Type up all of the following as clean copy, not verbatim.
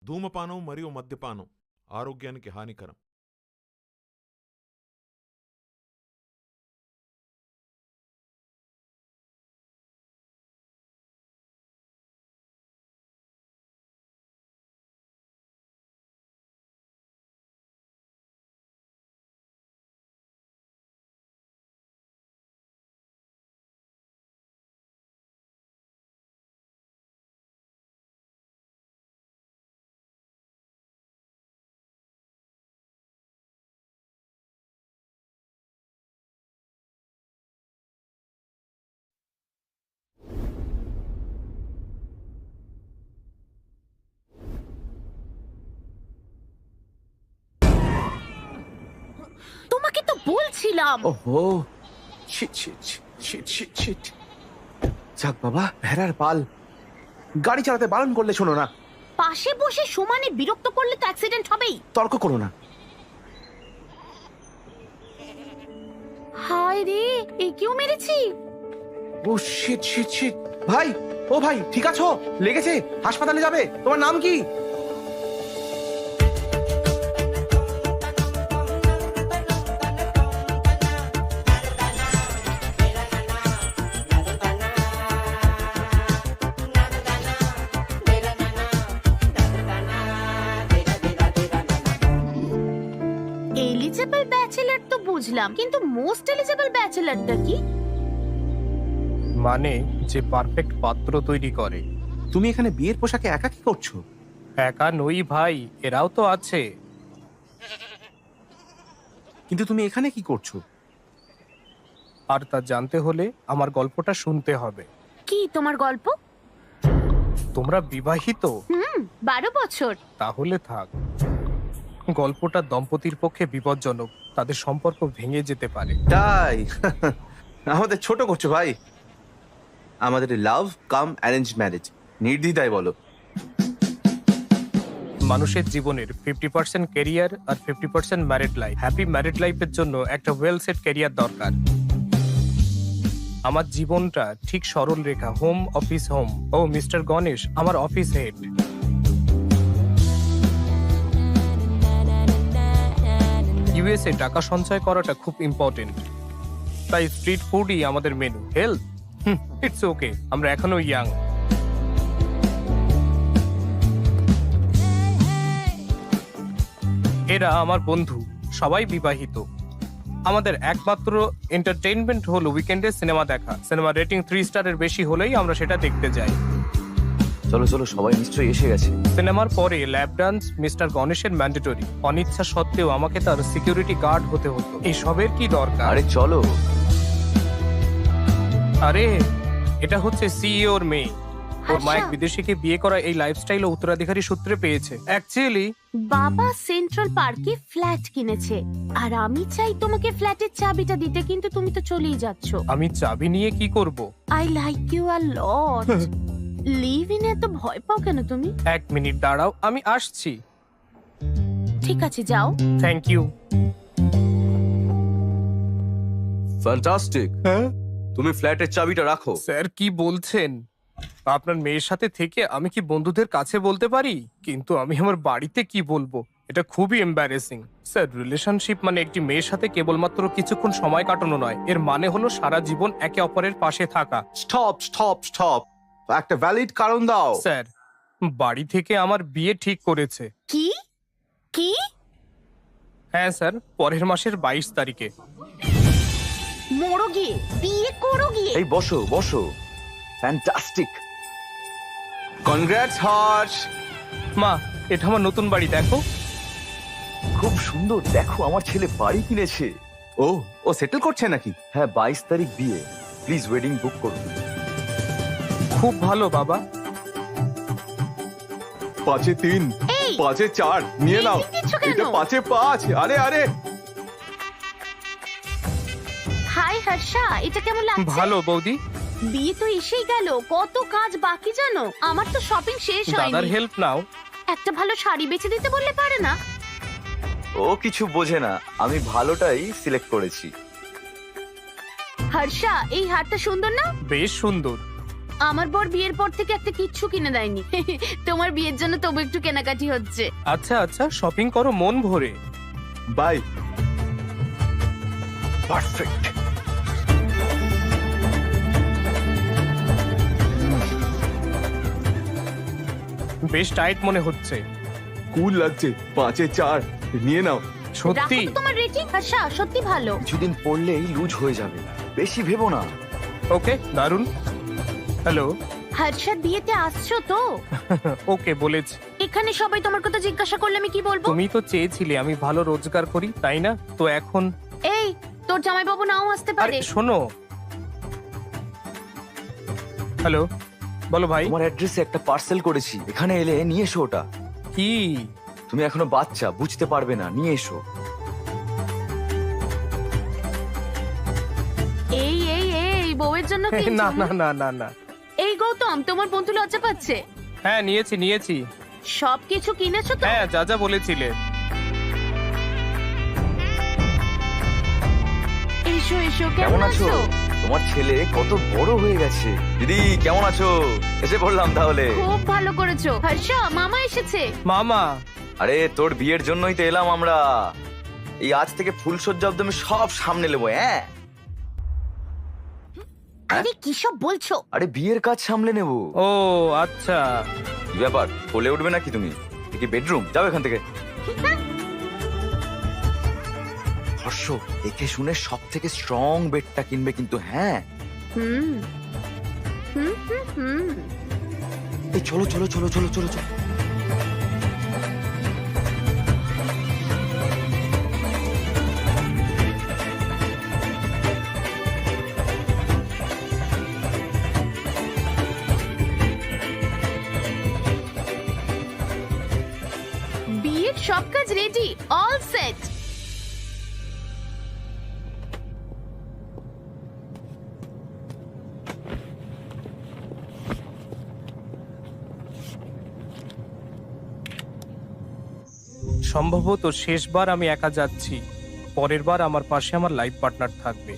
ధూమపానం మరియు మద్యపానం ఆరోగ్యానికి హానికరం. তোমাকে তো বলছিলাম। ওহো, shit shit shit shit shit. যাক বাবা, ভেড়ার পাল। গাড়ি চালাতে বারণ করলে শোনো না। পাশে বসে সমানে বিরক্ত করলে তো অ্যাক্সিডেন্ট হবেই। তর্ক করো না। হায় রে, একেও মেরেছি। ও শিট শিট শিট। ভাই, ও ভাই, ঠিক আছো? লেগেছে, হাসপাতালে যাবে। তোমার নাম কি? এলিজেবল ব্যাচেলার তো বুঝলাম, কিন্তু মোস্ট এলিজেবল ব্যাচেলারটা কি? মানে যে পারফেক্ট পাত্র তৈরি করে। তুমি এখানে বিয়ের পোশাকে একা কি করছো? একা নই ভাই, এরাও তো আছে। কিন্তু তুমি এখানে কি করছো? আর তা জানতে হলে আমার গল্পটা শুনতে হবে। কি তোমার গল্প? তোমরা বিবাহিত? 12 বছর। তাহলে থাক। গল্পটা দম্পতির পক্ষে বিপজ্জনক, তাদের সম্পর্ক ভেঙে যেতে পারে। তাই? আমাদের ছোট করছো ভাই। আমাদের লাভ কাম অ্যারেঞ্জ ম্যারেজ। নির্দ্বিধায় বলো। মানুষের জীবনের 50% ক্যারিয়ার আর 50% ম্যারিড লাইফ। হ্যাপি ম্যারিড লাইফের জন্য একটা ওয়েল সেট ক্যারিয়ার দরকার। আমার জীবনটা ঠিক সরল রেখা, হোম অফিস হোম। ও মিস্টার গণেশ আমার অফিস হেড। ইউএসএ টাকা সঞ্চয় করাটা খুব ইম্পর্টেন্ট, তাই স্ট্রিট ফুডই আমাদের মেনু। হেলথ ইটস ওকে, আমরা এখনো ইয়াং। এরা আমার বন্ধু, সবাই বিবাহিত। আমাদের একমাত্র এন্টারটেইনমেন্ট হলো উইকেন্ডে সিনেমা দেখা। সিনেমা রেটিং 3 স্টারের বেশি হলেই আমরা সেটা দেখতে যাই। চলো চলো, সবাই নিশ্চয়ই এসে গেছে। সিনেমার পরে ল্যাব ডান্স মিস্টার গণেশের ম্যান্ডেটরি। অনিচ্ছা সত্ত্বেও আমাকে তার সিকিউরিটি গার্ড হতে হতো। এসবের কি দরকার? আরে চলো। আরে এটা হচ্ছে সিইওর মেয়ে। ওর মা এক বিদেশিকে বিয়ে করা এই লাইফস্টাইল ও উত্তরাধিকারী সূত্রে পেয়েছে। অ্যাকচুয়ালি বাবা সেন্ট্রাল পার্কে ফ্ল্যাট কিনেছে, আর আমি চাই তোমাকে ফ্ল্যাটের চাবিটা দিতে, কিন্তু তুমি তো চলেই যাচ্ছ। আমি চাবি নিয়ে কি করব? I like you a lot. Live in এত ভয় পাও কেন তুমি? 1 মিনিট দাঁড়াও, আমি আসছি। ঠিক আছে, যাও। Thank you. ফ্যান্টাস্টিক। হ্যাঁ তুমি ফ্ল্যাটের চাবিটা রাখো। স্যার, কি বলছেন? আপনার মেয়ের সাথে থেকে আমি কি বন্ধুদের কাছে বলতে পারি, কিন্তু আমি আমার বাড়িতে কি বলবো? এটা খুবই এম্বারেসিং। স্যার, রিলেশনশিপ মানে একটি মেয়ের সাথে কেবলমাত্র কিছুক্ষণ সময় কাটানো নয়, এর মানে হলো সারা জীবন একে অপরের পাশে থাকা। Stop stop stop. একটা ভ্যালিড কারণ দাও। স্যার, বাড়ি থেকে আমার বিয়ে ঠিক করেছে। কি কি? হ্যাঁ স্যার, পরের মাসের 22 তারিখে। মরো গিয়ে, বিয়ে করো গিয়ে। এই বসো বসো। ফ্যান্টাস্টিক। কনগ্রাটস হর্ষ। মা, এটা আমার নতুন বাড়ি, দেখো। খুব সুন্দর। দেখো, আমার ছেলে বাড়ি কিনেছে। ও ও সেটেল করছে নাকি? হ্যাঁ, 22 তারিখ বিয়ে। প্লিজ ওয়েডিং বুক করুন। খুব ভালো বাবা। 5-এ 3, এই! 5-এ 4 নিয়ে নাও। এই দিচ্ছ কেন? এটা 5-এ 5। আরে আরে, হাই হর্ষা, এটা কেমন লাগছে? ভালো বৌদি। বিয়ে তো এসেই গেল, কত কাজ বাকি জানো? আমার তো শপিং শেষ দাদার হয়নি। হেল্প নাও। একটা ভালো শাড়ি বেছে দিতে বললে পারে না? ও কিছু বোঝে না। আমি ভালোটাই সিলেক্ট করেছি। হর্ষা, এই হারটা সুন্দর না? বেশ সুন্দর। আমার বর বিয়ের পর থেকে একটা কিচ্ছু কিনে দেয়নি। তোমার বিয়ের জন্য তবু একটু কেনাকাটি হচ্ছে। আচ্ছা আচ্ছা, শপিং করো মন ভরে। বাই। পারফেক্ট। বেশ টাইট মনে হচ্ছে। কুল লাগছে, 5-এ 4 নিয়ে নাও। সত্যি? রাখো তো তোমার রেটিং। আশা সত্যি ভালো। কিছুদিন পরলেই লুজ হয়ে যাবে, বেশি ভেবো না। ওকে, দারুন। হ্যালো। হর্ষার বিয়েতে আসছো তো? ওকে, বলেছি। এখানে সবাই তোমার কথা জিজ্ঞাসা করলে আমি কি বলবো? তুমি তো চেয়েছিলে আমি ভালো রোজগার করি, তাই না? তো এখন এই, তোর জামাইবাবু নাও আসতে আরে পারে। শোনো। হ্যালো, বলো ভাই। তোমার অ্যাড্রেসে একটা পার্সেল করেছি, এখানে এলে নিয়ে এসো ওটা। কি? তুমি এখনো বাচ্চা, বুঝতে পারবে না, নিয়ে এসো। এই এই এই বউয়ের জন্য কিনছো? না না না না না। এই গৌতম, তোমার বন্ধু লজ্জা পাচ্ছে। হ্যাঁ, নিয়েছি। সবকিছু কিনেছো তো? হ্যাঁ, যা যা বলেছিলে। এসো এসো, কেমন কেমন আছো? আছো? তোমার ছেলে কত বড় হয়ে গেছে। দিদি কেমন আছো? এসে বললাম তাহলে। খুব ভালো করেছো। হর্ষা, মামা এসেছে। মামা? আরে তোর বিয়ের জন্যই তো এলাম আমরা। এই আজ থেকে ফুলসজ্জা অব্দি আমি সব সামনে নেবো। হ্যাঁ, আরে কি সব বলছো? আরে বিয়ের কাজ সামলে নেবো। ও আচ্ছা। কি ব্যাপার, কোলে উঠবে নাকি তুমি? এ কি বেডরুম? যাও এখান থেকে। হর্ষ, দেখে শুনে সব থেকে স্ট্রং বেডটা কিনবে কিন্তু। হ্যাঁ, হুম হুম হুম হুম। এই চলো চলো চলো চলো চলো চলো। বিয়ের সব কাজ রেডি, অল সেট। সম্ভবত শেষবার আমি একা যাচ্ছি। পরের বার আমার পাশে আমার লাইফ পার্টনার থাকবে।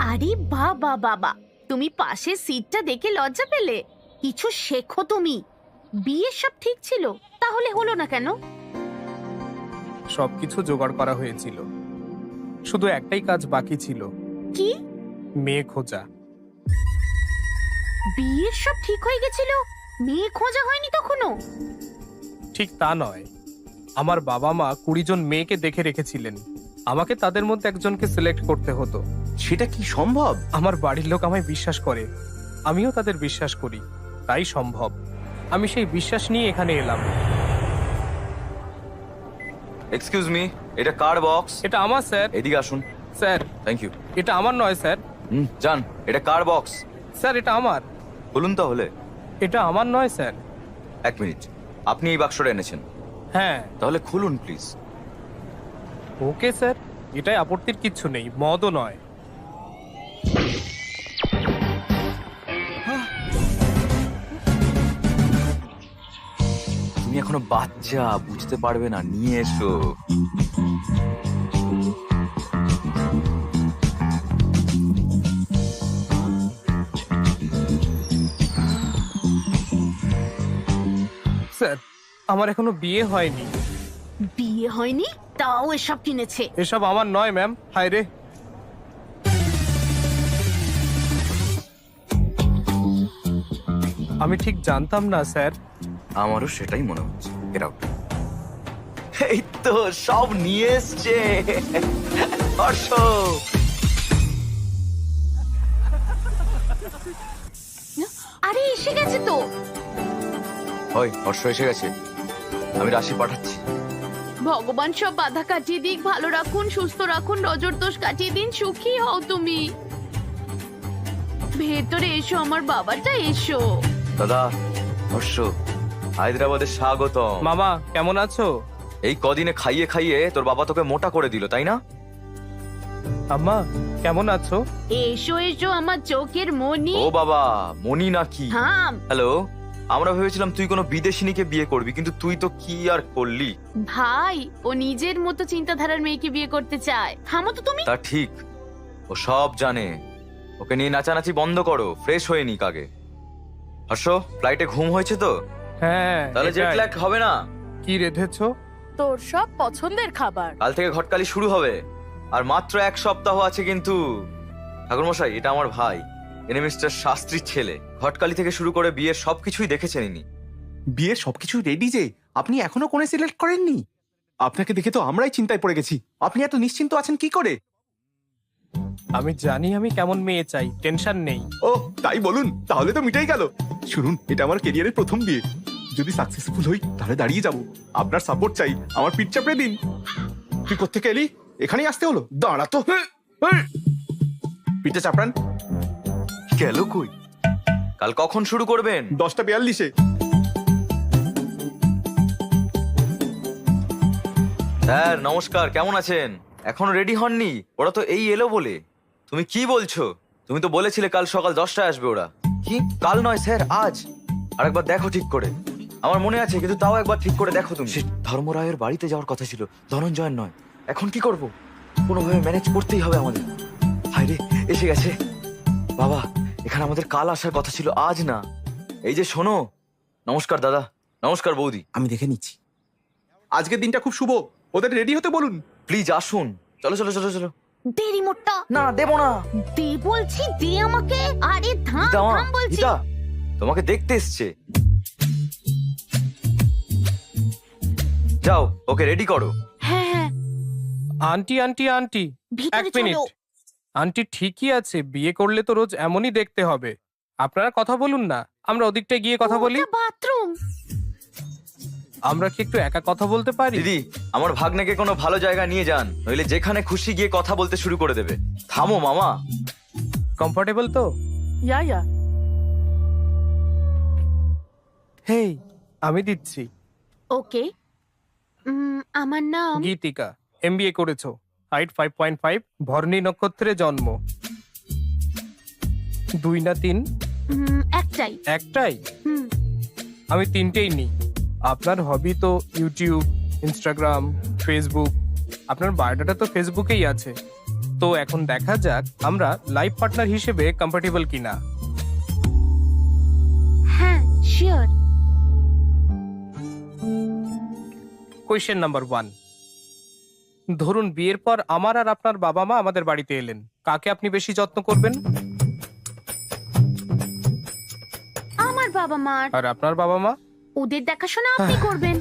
আরে বাবা বাবা, তুমি পাশের সিটটা দেখে লজ্জা পেলে? কিছু শেখো তুমি। বিয়ে সব ঠিক ছিল, তাহলে হলো না কেন? সবকিছু জোগাড় করা হয়েছিল, শুধু একটাই কাজ বাকি ছিল। কি? মেয়ে খোঁজা। বিয়ের সব ঠিক হয়ে গেছিল, মেয়ে খোঁজা হয়নি তখনো? ঠিক তা নয়, আমার বাবা মা 20 জন মেয়েকে দেখে রেখেছিলেন। আমাকে তাদের মধ্যে একজনকে সিলেক্ট করতে হতো। সেটা কি সম্ভব? আমার বাড়ির লোক আমায় বিশ্বাস করে, আমিও তাদের বিশ্বাস করি, তাই সম্ভব। আমি সেই বিশ্বাস নিয়ে এখানে এলাম। এক্সকিউজ মি, এটা কার বক্স? এটা আমার স্যার। এদিকে আসুন। Sir, thank you. এটা আমার নয় স্যার। যান, এটা কার বক্স? স্যার, এটা আমার। বলুন তাহলে। এটা আমার নয় স্যার। এক মিনিট, আপনি এই বাক্সটা এনেছেন? হ্যাঁ। তাহলে খুলুন প্লিজ। ওকে স্যার, এটাই আপত্তির কিচ্ছু নেই, মদও নয়। তুমি এখনো বাচ্চা, বুঝতে পারবে না, নিয়ে এসো। স্যার, আমার এখনো বিয়ে হয়নি। বিয়ে হয়নি তাও এসব কিনেছে? এসব আমার নয় ম্যাম। হায় রে। আমি ঠিক জানতাম না স্যার। আমারও সেটাই মনে হচ্ছে। এরাও এই তো সব নিয়ে এসছে। হর্ষ, আরে এসে গেছে তো। ওই হর্ষ এসে গেছে, আমি রাশি পাঠাচ্ছি। ভগবান সব বাধা কাটিয়ে দিক, ভালো রাখুন, সুস্থ রাখুন, নজর দোষ কাটিয়ে দিন, সুখী হও তুমি। ভেতরে এসো আমার বাবাটা, এসো। দাদা, হর্ষ, হায়দ্রাবাদে স্বাগতম। মামা কেমন আছো? এই কদিনে খাইয়ে খাইয়ে তোর বাবা তোকে মোটা করে দিল, তাই না? আম্মা কেমন আছো? এসো এসো আমার চোখের মনি। ও বাবা, মনি নাকি? থাম। হ্যালো, আমরা ভেবেছিলাম তুই কোনো বিদেশিনীকে বিয়ে করবি, কিন্তু তুই তো কি আর করলি। ভাই, ও নিজের মতো চিন্তাধারার মেয়েকে বিয়ে করতে চায়। থামো তো তুমি। তা ঠিক, ও সব জানে। ওকে নিয়ে নাচানাচি বন্ধ করো, ফ্রেশ হয়ে নিক আগে। হর্ষ, ফ্লাইটে ঘুম হয়েছে তো? হ্যাঁ, তাহলে জেট এটাই। ল্যাগ হবে না। কি রেধেছো? তোর সব পছন্দের খাবার। কাল থেকে ঘটকালি শুরু হবে, আর মাত্র 1 সপ্তাহ আছে। কিন্তু ঠাকুরমশাই, এটা আমার ভাই, এনে মিস্টার শাস্ত্রীর ছেলে। ঘটকালি থেকে শুরু করে বিয়ের সবকিছুই দেখেছেন ইনি। বিয়ের সবকিছু রেডি যে, আপনি এখনো কোণে সিলেক্ট করেননি? আপনাকে দেখে তো আমরাই চিন্তায় পড়ে গেছি। আপনি এত নিশ্চিন্ত আছেন কি করে? আমি জানি আমি কেমন মেয়ে চাই, টেনশন নেই। ও তাই বলুন, তাহলে তো মিটাই গেল। শুনুন, এটা আমার ক্যারিয়ারের প্রথম বিয়ে। যদি সাকসেসফুল হই তাহলে দাঁড়িয়ে যাব। আপনার সাপোর্ট চাই, আমার পিঠ চাপড়ে দিন। তুই কোত্থেকে এলি? এখানেই আসতে হলো? দাঁড়া তো, পিঠটা চাপড়ান। গেল কই? কাল কখন শুরু করবেন? 10:42-এ। স্যার নমস্কার, কেমন আছেন? এখনো রেডি হননি? ওরা তো এই এলো বলে। তুমি কি বলছো? তুমি তো বলেছিলে কাল সকাল 10টায় আসবে ওরা। কি? কাল নয় স্যার, আজ। আরেকবার দেখো ঠিক করে। আমার মনে আছে, কিন্তু তাও একবার ঠিক করে দেখো তুমি। ধর্মরায়ের বাড়িতে যাওয়ার কথা ছিল, ধনঞ্জয়ের নয়। এখন কি করব? কোনোভাবে ম্যানেজ করতেই হবে আমাদের। হায়রে, এসে গেছে। বাবা, এখানে আমাদের কাল আসার কথা ছিল, আজ না। এই যে শোনো। নমস্কার দাদা। নমস্কার বৌদি। আমি দেখে নিচ্ছি। আজকের দিনটা খুব শুভ, ওদের রেডি হতে বলুন। প্লিজ আসুন। চলো চলো চলো চলো। দে রিমোটটা। না, দেবো না। দে বলছি, দে আমাকে। আরে থাম গীতা মা, থাম বলছি। গীতা, তোমাকে দেখতে এসছে। যাও, ওকে রেডি করো। হ্যাঁ হ্যাঁ, আন্টি আন্টি আন্টি, ভিতরে এক মিনিট। চলো। আন্টি ঠিকই আছে, বিয়ে করলে তো রোজ এমনই দেখতে হবে। আপনারা কথা বলুন না, আমরা ওদিকটায় গিয়ে কথা বলি। ওটা বাথরুম। আমরা কি একটু একা কথা বলতে পারি? দিদি, আমার ভাগ্নেকে কোনো ভালো জায়গা নিয়ে যান, নইলে যেখানে খুশি গিয়ে কথা বলতে শুরু করে দেবে। থামো মামা। কমফোর্টেবল তো? ইয়া হেই, আমি দিচ্ছি। ওকে। আমার নাম গীতিকা, এমবিএ করেছো, হাইট 5.5, ভরণী নক্ষত্রে জন্ম। 2 না 3? একটাই। একটাই? হুম, আমি 3টেই নিই। আপনার হবি তো ইউটিউব, ইনস্টাগ্রাম, ফেসবুক। আপনার বায়োডাটা তো ফেসবুকেই আছে। তো এখন দেখা যাক আমরা লাইফ পার্টনার হিসেবে কম্পার্টেবল কিনা। হ্যাঁ শিওর। কোয়েশ্চেন নাম্বার 1, ধরুন বিয়ের পর আমার আর আপনার বাবা মা আমাদের বাড়িতে এলেন, কাকে আপনি বেশি যত্ন করবেন? আমার বাবা মার। আর আপনার বাবা মা? ওদের দেখাশোনা আপনি করবেন।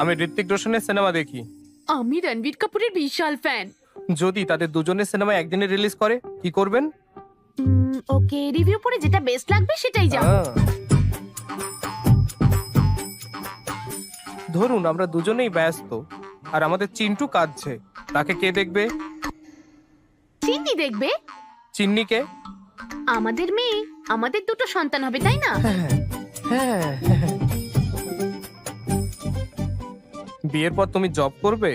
আমি ঋত্বিক রোশনের সিনেমা দেখি। আমি রণবীর কাপুরের বিশাল ফ্যান। যদি তাদের দুজনের সিনেমা একদিনে রিলিজ করে, কি করবেন? ওকে, রিভিউ পড়ে যেটা বেস্ট লাগবে সেটাই যাব। ধরুন আমরা দুজনেই ব্যস্ত, আর আমাদের চিন্টু কাঁদছে, তাকে কে দেখবে? চিন্নি দেখবে। চিন্নিকে? আমাদের মেয়ে, আমাদের দুটো সন্তান হবে, তাই না? হ্যাঁ। বিয়ের পর তুমি জব করবে?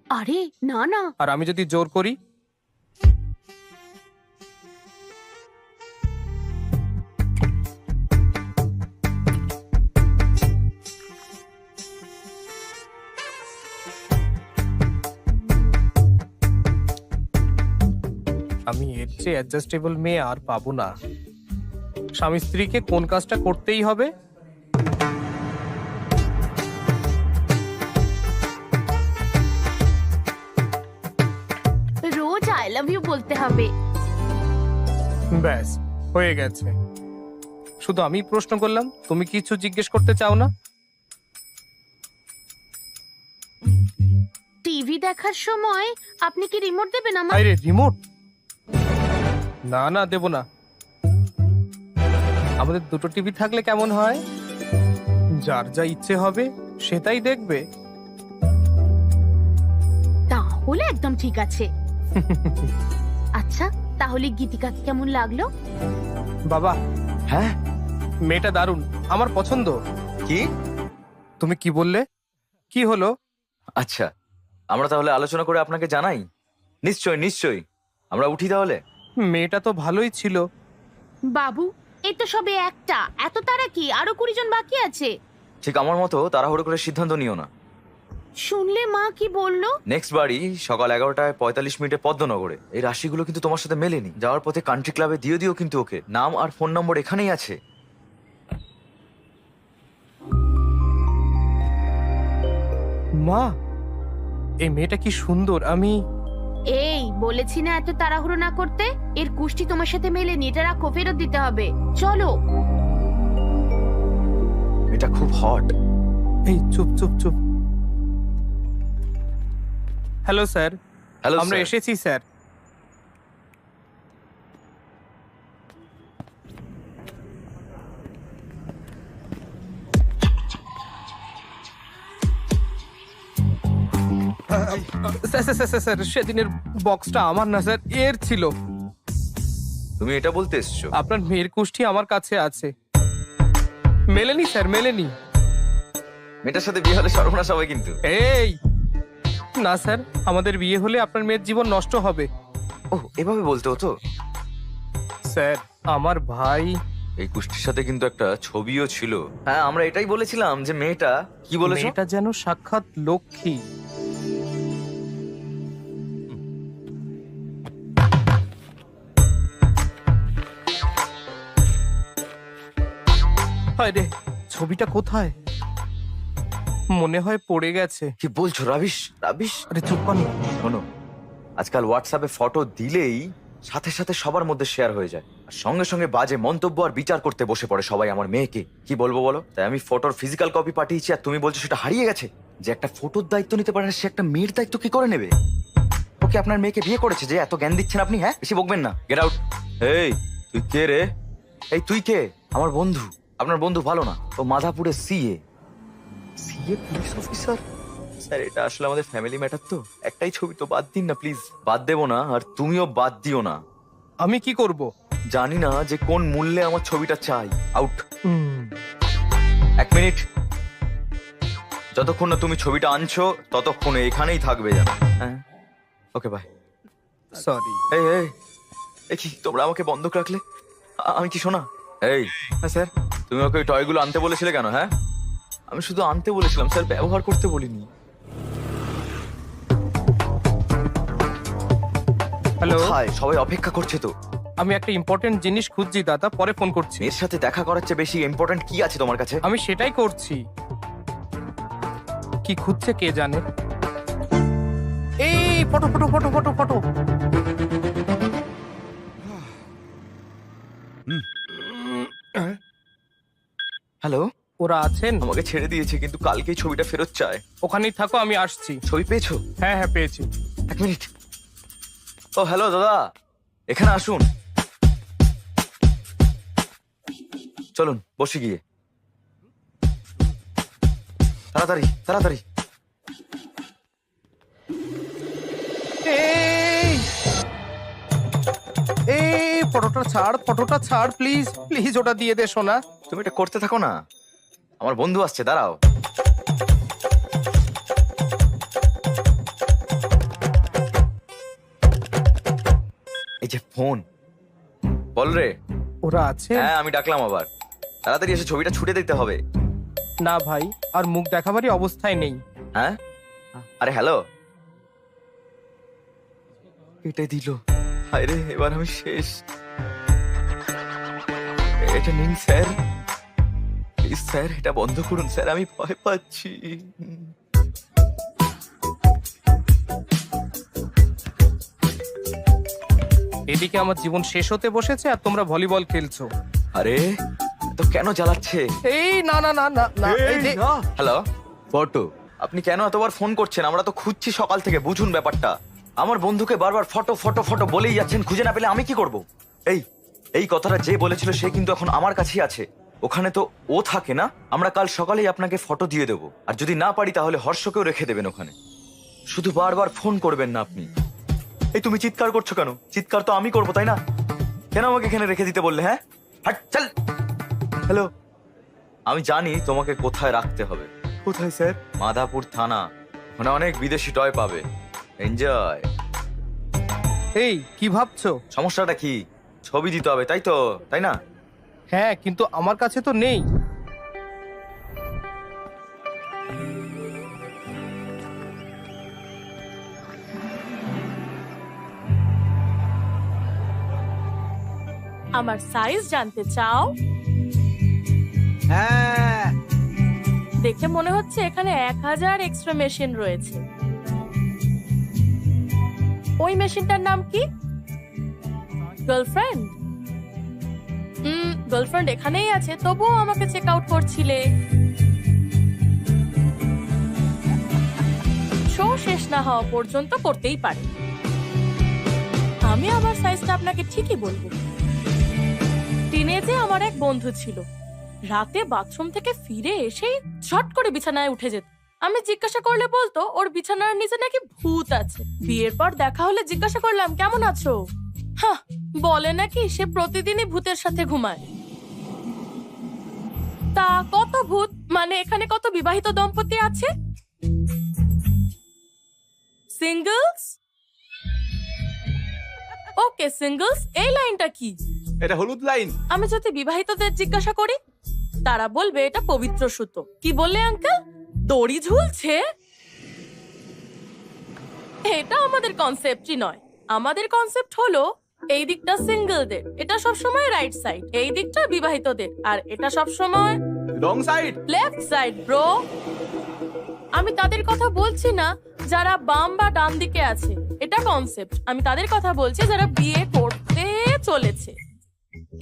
আরে না না। আর আমি যদি জোর করি? আমি এর চেয়ে অ্যাডজাস্টেবল মেয়ে আর পাবো না। স্বামী স্ত্রীকে কোন কাজটা করতেই হবে? রোজ আই লাভ ইউ বলতে হবে। ব্যাস, হয়ে গেছে। শুধু আমি প্রশ্ন করলাম, তুমি কিছু জিজ্ঞেস করতে চাও না? টিভি দেখার সময় আপনি কি রিমোট দেবেন আমার? আরে রিমোট? না না, দেব না। আমাদের দুটো টিভি থাকলে কেমন হয়? যার যা ইচ্ছে হবে সেটাই দেখবে। তাহলে একদম ঠিক আছে। আচ্ছা, তাহলে গীতিকাকে কেমন লাগলো? বাবা, হ্যাঁ? মেয়েটা দারুণ, আমার পছন্দ। কি? তুমি কি বললে? কি হলো? আচ্ছা, আমরা তাহলে আলোচনা করে আপনাকে জানাই। নিশ্চয় নিশ্চয়ই। আমরা উঠি তাহলে। মেয়েটা তো ভালোই ছিল, বাবু এই তো সবে একটা, এত তারা কি? আরো 20 জন বাকি আছে। ঠিক আমার মতো তাড়াহুড়ো করে সিদ্ধান্ত নিও না। শুনলে মা কি বললো? নেক্সট বাড়ি সকাল 11টায় 45 মিনিটে পদ্মনগরে। এই রাশিগুলো কিন্তু তোমার সাথে মেলেনি। যাওয়ার পথে কান্ট্রি ক্লাবে দিয়ে দিও কিন্তু ওকে। নাম আর ফোন নম্বর এখানেই আছে। মা, এই মেয়েটা কি সুন্দর। আমি এই বলেছি না এত তাড়াহুড়ো না করতে। এর কুষ্টি তোমার সাথে মেলেনি, এটা রাখো, ফেরত দিতে হবে। চলো। এটা খুব হট। এই চুপ চুপ চুপ। হ্যালো স্যার, হ্যালো আমরা এসেছি sir. Sir sir sir sir, সেদিনের বক্সটা আমার না স্যার, এর ছিল। তুমি এটা বলতে এসছো? আপনার মেয়ের কুষ্টি আমার কাছে আছে। মেলেনি স্যার, মেলেনি। মেয়েটার সাথে বিয়ে হলে সর্বনাশ হবে কিন্তু। এই না স্যার, আমাদের বিয়ে হলে আপনার মেয়ের জীবন নষ্ট হবে। ও এভাবে বলতে হতো। স্যার আমার ভাই। এই কুষ্টির সাথে কিন্তু একটা ছবিও ছিল। হ্যাঁ, আমরা এটাই বলেছিলাম যে মেয়েটা কি বলেছো? মেয়েটা যেন সাক্ষাৎ লক্ষ্মী। হায় রে, ছবিটা কোথায়? মনে হয় পড়ে গেছে। কি বলছো রাবিশ? রাবিশ? আরে চুপ কর না। শোনো, আজকাল হোয়াটসঅ্যাপে ফটো দিলেই সাথে সাথে সবার মধ্যে শেয়ার হয়ে যায়, আর সঙ্গে সঙ্গে বাজে মন্তব্য আর বিচার করতে বসে পড়ে সবাই আমার মেয়েকে। কি বলবো বলো? তাই আমি ফটোর ফিজিক্যাল কপি পাঠিয়েছি, আর তুমি বলছো সেটা হারিয়ে গেছে। যে একটা ফটোর দায়িত্ব নিতে পারে না, সে একটা মেয়ের দায়িত্ব কি করে নেবে? ওকে আপনার মেয়েকে বিয়ে করেছে যে এত জ্ঞান দিচ্ছেন আপনি? হ্যাঁ, বেশি বকবেন না। Get out. এই তুই কে রে? এই তুই কে? আমার বন্ধু। আপনার বন্ধু ভালো না, ও মাধাপুরে CA. CA police officer? Sir এটা আসলে আমাদের ফ্যামিলি ম্যাটার, তো একটাই ছবি, তো বাদ দিন না প্লিজ। বাদ দেবো না, আর তুমিও বাদ দিও না। আমি কি করব? জানি না যে কোন মূল্যে আমার ছবিটা চাই। আউট। 1 মিনিট। যতক্ষণ না তুমি ছবিটা আনছো ততক্ষণ এখানেই থাকবে যেন। হ্যাঁ, ওকে বাই। সরি। এই এই এই কি তোমরা আমাকে বন্ধক রাখলে? আমি কি শোনা? এই হ্যাঁ স্যার, তুমি ওকে ওই টয়গুলো আনতে বলেছিলে কেন? হ্যাঁ, আমি শুধু আনতে বলেছিলাম স্যার, ব্যবহার করতে বলিনি। হ্যালো, হাই, সবাই অপেক্ষা করছে তো। আমি একটা ইম্পর্টেন্ট জিনিস খুঁজছি দাদা, পরে ফোন করছি। এর সাথে দেখা করার চেয়ে বেশি ইম্পর্টেন্ট কি আছে তোমার কাছে? আমি সেটাই করছি। কি খুঁজছে কে জানে। এই photo photo photo photo photo. Hello, ওরা আছেন? আমাকে ছেড়ে দিয়েছে কিন্তু কালকেই ছবিটা ফেরত চায়। ওখানেই থাকো, আমি আসছি। ছবি পেয়েছো? হ্যাঁ হ্যাঁ পেয়েছি। 1 মিনিট। ও হ্যালো দাদা, এখানে আসুন। চলুন বসে গিয়ে। তাড়াতাড়ি তাড়াতাড়ি। এই এই ফটোটা ছাড়, ফটোটা ছাড় প্লিজ প্লিজ, ওটা দিয়ে দে সোনা। তুমি এটা করতে থাকো না, আমার বন্ধু আসছে, দাঁড়াও। এই যে ফোন, বল রে। ওরা আছে? হ্যাঁ আমি ডাকলাম আবার। তাড়াতাড়ি এসে ছবিটা ছুটে দিতে হবে। না ভাই, আর মুখ দেখাবারই অবস্থায় নেই। হ্যাঁ, আরে হ্যালো। এটাই দিল। হায় রে, এবার আমি শেষ। এটা নিন স্যার, প্লিজ স্যার, এটা বন্ধ করুন স্যার, আমি ভয় পাচ্ছি। এদিকে আমার জীবন শেষ হতে বসেছে আর তোমরা ভলিবল খেলছো। আরে তো কেন জ্বালাচ্ছে? এই না না না না না, এই যে- হ্যালো, ফটো। আপনি কেন এতবার ফোন করছেন? আমরা তো খুঁজছি সকাল থেকে, বুঝুন ব্যাপারটা। আমার বন্ধুকে বারবার ফটো ফটো ফটো বলেই যাচ্ছেন, খুঁজে না পেলে আমি কি করব? এই এই কথাটা যে বলেছিল সে কিন্তু এখন আমার কাছেই আছে। ওখানে তো ও থাকে না। আমরা কাল সকালেই আপনাকে ফটো দিয়ে দেবো, আর যদি না পারি তাহলে হর্ষকেও রেখে দেবেন ওখানে। শুধু বারবার ফোন করবেন না আপনি। এই তুমি চিৎকার করছো কেন? চিৎকার তো আমি করবো, তাই না? কেন আমাকে এখানে রেখে দিতে বললে? হ্যাঁ, হাট চল। হ্যালো, আমি জানি তোমাকে কোথায় রাখতে হবে। কোথায় স্যার? মাধাপুর থানা, ওখানে অনেক বিদেশি টয় পাবে। এনজয়। এই কি ভাবছো? সমস্যাটা কি? ছবি দিতে হবে, তাই তো, তাই না? হ্যাঁ, কিন্তু আমার কাছে তো নেই। আমার সাইজ জানতে চাও? হ্যাঁ, দেখে মনে হচ্ছে এখানে 1000 এক্সট্রা মেশিন রয়েছে। ওই মেশিনটার নাম কি? গার্লফ্রেন্ড? গার্লফ্রেন্ড এখানেই আছে, তবুও আমাকে চেক আউট করছিলে। শো শেষ না হওয়া পর্যন্ত করতেই পারে। আমি আমার সাইজটা আপনাকে ঠিকই বলবো। টিনেজে আমার এক বন্ধু ছিল, রাতে বাথরুম থেকে ফিরে এসেই ঝট করে বিছানায় উঠে যেত। আমি জিজ্ঞাসা করলে বলতো ওর বিছানার নিচে নাকি ভূত আছে। বিয়ের পর দেখা হলে জিজ্ঞাসা করলাম কেমন আছো, হ্যাঁ, বলে নাকি সে প্রতিদিনই ভূতের সাথে ঘুমায়। তা কত ভূত, মানে এখানে কত বিবাহিত দম্পতি আছে? সিঙ্গলস? ওকে সিঙ্গলস, এই লাইনটা কি? এটা হলুদ লাইন। আমি যদি বিবাহিতদের জিজ্ঞাসা করি তারা বলবে এটা পবিত্র সুতো। কি বললে আঙ্কেল? দড়ি ঝুলছে? এটা আমাদের কনসেপ্টই নয়। আমাদের কনসেপ্ট হলো এই দিকটা সিঙ্গেলদের, এটা সবসময় রাইট সাইড, এই দিকটা বিবাহিতদের, আর এটা সবসময় wrong side. Left side bro. আমি তাদের কথা বলছি না যারা বাম বা ডান দিকে আছে, এটা কনসেপ্ট। আমি তাদের কথা বলছি যারা বিয়ে করতে চলেছে।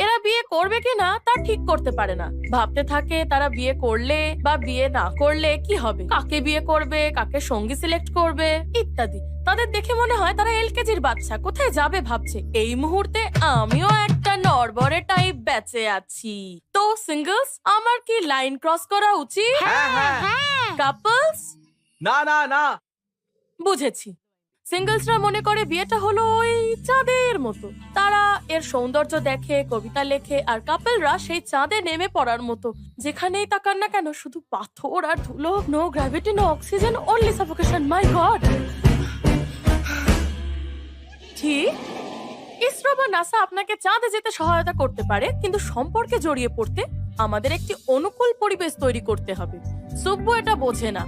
এরা বিয়ে করবে কিনা তা ঠিক করতে পারে না, ভাবতে থাকে তারা বিয়ে করলে বা বিয়ে না করলে কি হবে, কাকে বিয়ে করবে, কাকে সঙ্গী সিলেক্ট করবে ইত্যাদি। তাদের দেখে মনে হয় তারা এলকেজির বাচ্চা, কোথায় যাবে ভাবছে। এই মুহূর্তে আমিও একটা নড়বড়ে টাইপ বেঁচে আছি। তো সিঙ্গলস, আমার কি লাইন ক্রস করা উচিত? কাপলস? না না না, বুঝেছি। সিঙ্গলসরা মনে করে বিয়েটা হলো ওই চাঁদের মতো, তারা এর সৌন্দর্য দেখে, কবিতা লেখে, আর কাপলরা সেই চাঁদে নেমে পড়ার মতো, যেখানেই তাকান না কেন শুধু পাথর আর ধুলো, no gravity, no oxygen, only suffocation. My God. ঠিক, ইসরো বা নাসা আপনাকে চাঁদে যেতে সহায়তা করতে পারে, কিন্তু সম্পর্কে জড়িয়ে পড়তে আমাদের একটি অনুকূল পরিবেশ তৈরি করতে হবে। সুব্বু এটা বোঝে না।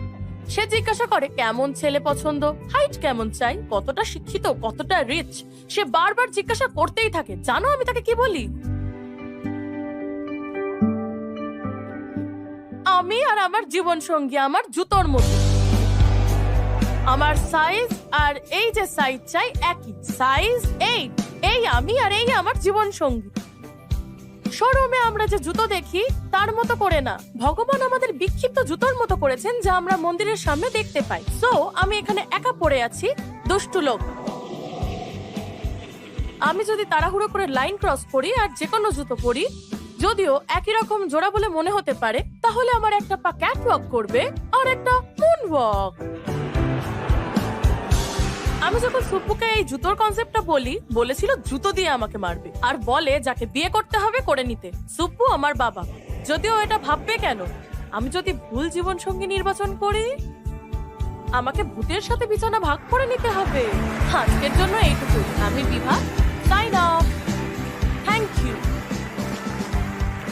সে জিজ্ঞাসা করে কেমন ছেলে পছন্দ, হাইট কেমন চাই, কতটা শিক্ষিত, কতটা রিচ। সে বারবার জিজ্ঞাসা করতেই থাকে। জানো আমি তাকে কি বলি? আমি আর আমার জীবন সঙ্গী আমার জুতোর মতো। আমার সাইজ আর এই যে সাইজ চাই একই, সাইজ 8। এই আমি আর এই আমার জীবন সঙ্গী। শোরুমে আমরা যে জুতো দেখি তার মতো করে না, ভগবান আমাদের বিক্ষিপ্ত জুতোর মতো করেছেন যা আমরা মন্দিরের সামনে দেখতে পাই। সো আমি এখানে একা পড়ে আছি, দুষ্টু লোক। আমি যদি তাড়াহুড়ো করে লাইন ক্রস করি আর যে কোনো জুতো পরি, যদিও একই রকম জোড়া বলে মনে হতে পারে, তাহলে আমার একটা পা ক্যাটওয়াক করবে আর একটা মুনওয়াক। আমি যখন সুব্বুকে এই জুতোর কনসেপ্টটা বলেছিল জুতো দিয়ে আমাকে মারবে, আর বলে যাকে বিয়ে করতে হবে করে নিতে। সুব্বু আমার বাবা, যদিও এটা ভাববে কেন, আমি যদি ভুল জীবন সঙ্গী নির্বাচন করি আমাকে ভূতের সাথে বিছানা ভাগ করে নিতে হবে। আজকের জন্য এইটুকু। আমি Bibha, sign off. Thank you.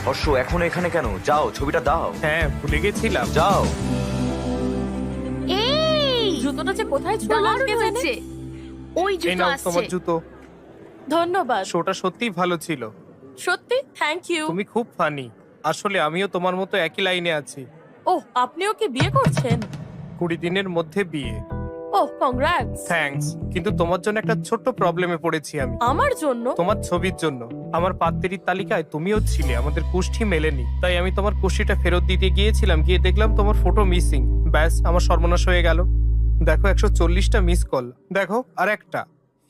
Harsh, এখনো এখানে কেন? যাও, ছবিটা দাও। হ্যাঁ, ভুলে গেছিলাম। যাও। এই জুতোটা যে কোথায় ছুঁড়লাম দারুণ কে জানে। হয়েছে। ওই এই জুতো নাও তোমার আসছে। জুতো। ধন্যবাদ। শোটা সত্যিই ভালো ছিল। সত্যি থ্যাংক ইউ। তুমি খুব ফানি। আসলে আমিও তোমার মতো একই লাইনে আছি। ওহ, আপনিও কি বিয়ে করছেন? 20 দিনের মধ্যে বিয়ে। ওহ, কংগ্রাটস। থ্যাঙ্কস, কিন্তু তোমার জন্য একটা ছোট্ট প্রবলেমে পড়েছি আমি। আমার জন্য? তোমার ছবির জন্য। আমার পাত্রীর তালিকায় তুমিও ছিলে, আমাদের কুষ্ঠি মেলেনি, তাই আমি তোমার কুষ্ঠিটা ফেরত দিতে গিয়েছিলাম, গিয়ে দেখলাম তোমার ফটো মিসিং। ব্যাস, আমার সর্বনাশ হয়ে গেল। দেখো 140টা মিস কল, দেখো আর একটা।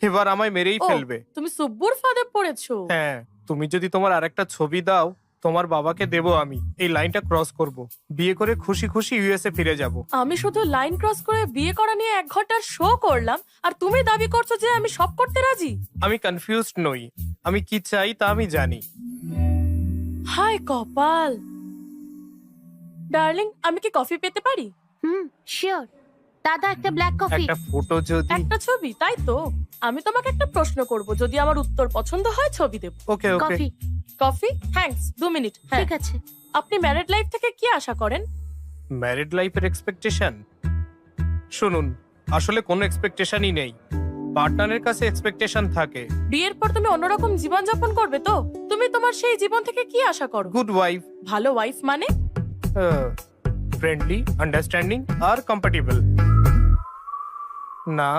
এবার আমায় মেরেই ও, ফেলবে। তুমি সুব্বুর ফাঁদে পড়েছো। হ্যাঁ, তুমি যদি তোমার আরেকটা ছবি দাও, তোমার বাবাকে দেব আমি। এই লাইনটা ক্রস করব, বিয়ে করে খুশি খুশি ইউএসএ ফিরে যাব। আমি শুধু লাইন ক্রস করে বিয়ে করা নিয়ে 1 ঘন্টার শো করলাম, আর তুমি দাবি করছো যে আমি সব করতে রাজি। আমি কনফিউজড নই, আমি কি চাই তা আমি জানি। হায় কপাল। ডার্লিং, আমি কি কফি পেতে পারি? শিওর। দাদা একটা ব্ল্যাক কফি। একটা ফটো যদি। একটা ছবি, তাই তো? আমি তোমাকে একটা প্রশ্ন করব, যদি আমার উত্তর পছন্দ হয় ছবি দেব। ওকে ওকে। কফি। কফি? Thanks, 2 minute. হ্যাঁ, ঠিক আছে। আপনি ম্যারিড লাইফ থেকে কি আশা করেন? ম্যারিড লাইফের এক্সপেকটেশন, শুনুন, আসলে কোনো এক্সপেকটেশনই নেই। পার্টনারের কাছে এক্সপেকটেশন থাকে। বিয়ের পর তুমি অন্যরকম জীবন যাপন করবে তো? তুমি তোমার সেই জীবন থেকে কি আশা করো? গুড ওয়াইফ, ভালো ওয়াইফ মানে? ফ্রেন্ডলি, আন্ডারস্ট্যান্ডিং আর কম্প্যাটেবল। না,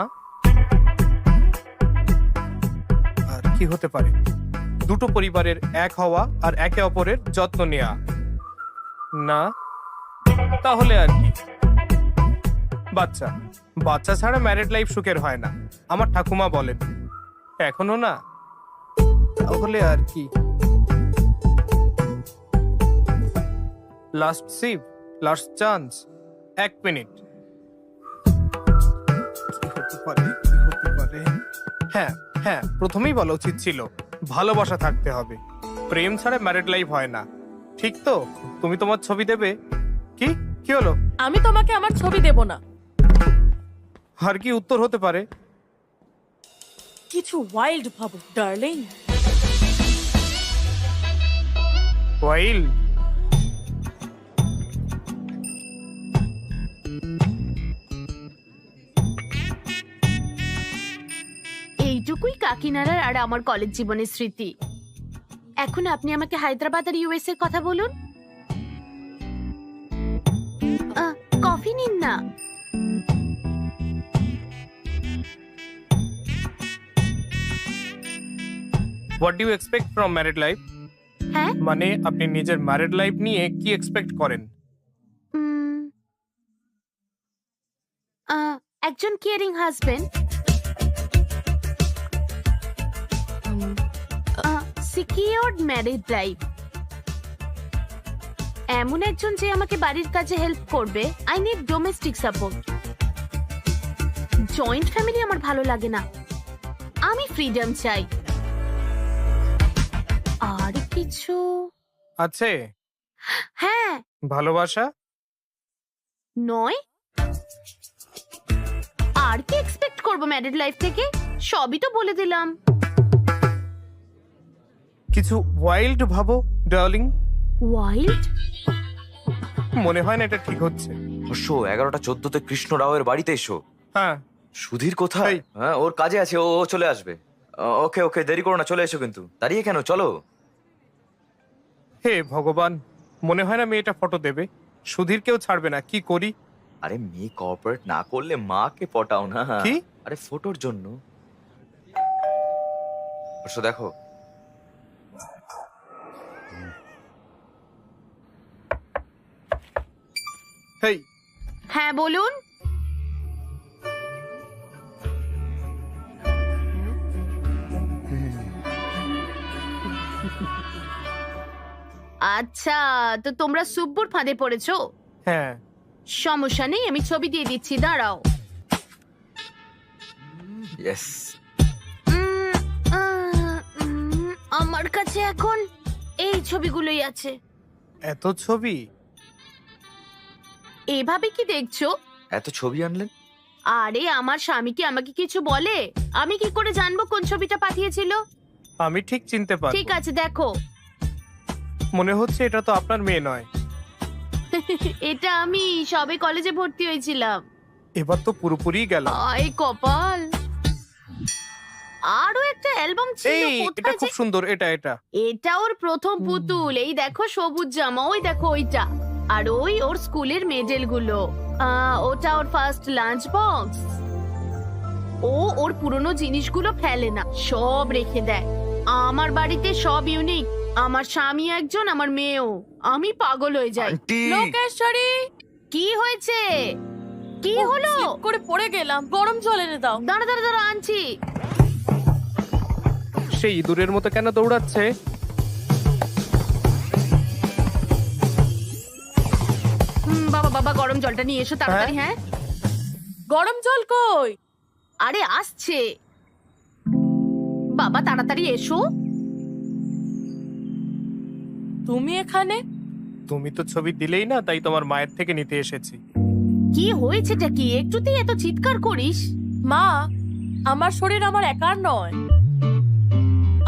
আর কি হতে পারে? দুটো পরিবারের এক হওয়া আর একে অপরের যত্ন নেওয়া। না, তাহলে আর কি? বাচ্চা। বাচ্চা ছাড়া ম্যারিড লাইফ সুখের হয় না, আমার ঠাকুমা বলেন। এখনো না, তাহলে আর কি? Last sheep, last chance. 1 minute. কি হতে পারে, কি হতে পারে? হ্যাঁ হ্যাঁ, প্রথমেই বলা উচিত ছিল ভালোবাসা থাকতে হবে। প্রেম ছাড়া ম্যারিড লাইফ হয় না, ঠিক তো? তুমি তোমার ছবি দেবে? কি কি হলো? আমি তোমাকে আমার ছবি দেব না। আর কি উত্তর হতে পারে? কিছু ওয়াইল্ড ভাবো ডার্লিং। ওয়াইল। এইটুকুই কাকিনাড়ার আর আমার কলেজ জীবনের স্মৃতি। এখন আপনি আমাকে হায়দ্রাবাদ আর ইউএস এর কথা বলুন। কফি নিন না। What do you expect from married life? হ্যাঁ, মানে আপনি নিজের ম্যারিড লাইফ নিয়ে কি এক্সপেক্ট করেন? উম, একজন caring husband, secured married life, এমন একজন যে আমাকে বাড়ির কাজে হেল্প করবে। I need domestic support. Joint family আমার ভালো লাগে না, আমি ফ্রিডম চাই। আর কিছু? আছে হ্যাঁ। ভালোবাসা। নয়। আর কি এক্সপেক্ট করবো ম্যারিড লাইফ থেকে? সবই তো বলে দিলাম। কিছু ওয়াইল্ড ভাবো ডার্লিং। ওয়াইল্ড? মনে হয় না এটা ঠিক হচ্ছে। অবশ্য 11:14 কৃষ্ণ রাওয়ের বাড়িতে এসো। হ্যাঁ, সুধীর কোথায়? এই। হ্যাঁ, ওর কাজে আছে, ও ও চলে আসবে। ওকে ওকে, দেরি করো না, চলে এসো। কিন্তু দাঁড়িয়ে কেন, চলো। হে ভগবান, মনে হয় না মেয়েটা ফটো দেবে। সুধীর কেউ ছাড়বে না, কি করি? আরে মেয়ে কর্পোরেট না করলে মাকে পটাও না। কি? আরে ফটোর জন্য। অবশ্য দেখো, হেই, হ্যাঁ বলুন। আচ্ছা, তো তোমরা সুব্বুর ফাঁদে পড়েছো? হ্যাঁ, সমস্যা নেই, আমি ছবি দিয়ে দিচ্ছি, দাঁড়াও। ইয়েস। আমার কাছে এখন এই ছবিগুলোই আছে। এত ছবি? এভাবে কি দেখছো? এত ছবি আনলেন? আরে আমার স্বামী কি আমাকে কিছু বলে? আমি কি করে জানবো কোন ছবিটা পাঠিয়েছিল? আমি ঠিক চিনতে পারি। ঠিক আছে, দেখো। মনে হচ্ছে এটা তো আপনার মেয়ে নয়। এটা আমি সবে কলেজে ভর্তি হয়েছিলাম। এবার তো পুরোপুরি গেল। আয় কপাল। আরো একটা অ্যালবাম ছিল, এই, এটা কোথায় খুব যে? সুন্দর, এটা এটা। এটা ওর প্রথম পুতুল। এই দেখো সবুজ জামা, ওই দেখো ওইটা। আর ওই ওর স্কুলের মেডেল গুলো। ওটা ওর ফার্স্ট লাঞ্চ বক্স। ও ওর পুরনো জিনিসগুলো ফেলে না, সব রেখে দেয়। আমার বাড়িতে সব ইউনিক। আমার স্বামী একজন, আমার মেয়েও। আমি পাগল হয়ে যাই। আন্টি, লোকেশ্বরী, কি হয়েছে? কি হলো? slip করে পড়ে গেলাম, গরম জল এনে দাও। দাঁড়া দাঁড়া দাঁড়া, আনছি। সেই ইঁদুরের মতো কেন দৌড়াচ্ছে? বাবা বাবা, গরম জলটা নিয়ে এসো তাড়াতাড়ি। হ্যাঁ, গরম জল কই? আরে আসছে। বাবা তাড়াতাড়ি এসো। তুমি এখানে? তুমি তো ছবি দিলেই না, তাই তোমার মায়ের থেকে নিতে এসেছি। কি হয়েছেটা কি? একটুতেই এত চিৎকার করিস? মা, আমার শরীর আমার একার নয়,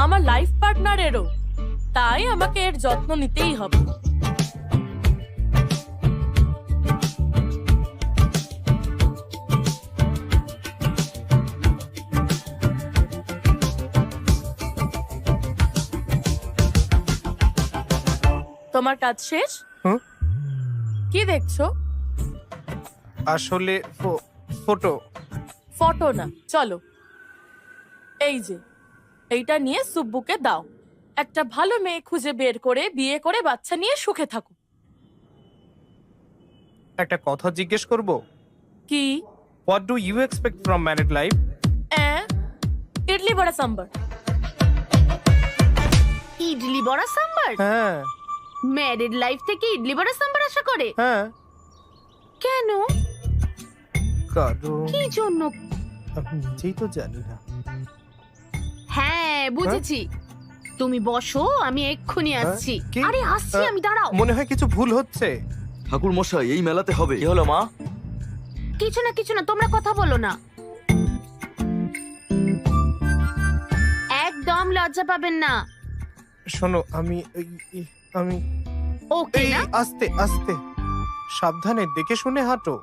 আমার লাইফ পার্টনারেরও। তাই আমাকে এর যত্ন নিতেই হবে। তোমার কাজ শেষ? হুম? কি দেখছো? আসলে ফটো। ফটো না, চলো। এই যে এইটা নিয়ে সুব্বুকে দাও। একটা ভালো মেয়ে খুঁজে বের করে বিয়ে করে বাচ্চা নিয়ে সুখে থাকো। একটা কথা জিজ্ঞেস করব? কি? What do you expect from married life? Idli vada sambar. Idli vada sambar? হ্যাঁ ম্যারিড লাইফ থেকে ইডলি বড়া সাম্বার আশা করে? হ্যাঁ। কেন? কারণ কি জন্য? আমি নিজেই তো জানি না। হ্যাঁ বুঝেছি, তুমি বসো, আমি এক্ষুনি আসছি। কি? আরে আসছি আমি, দাঁড়াও। মনে হয় কিছু ভুল হচ্ছে। ঠাকুর মশাই, এই মেলাতে হবে। কি হলো মা? কিছু না, তোমরা কথা বলো না। একদম লজ্জা পাবেন না। শোনো, আমি ওকে এই না? আস্তে আস্তে সাবধানে দেখে শুনে হাঁটো।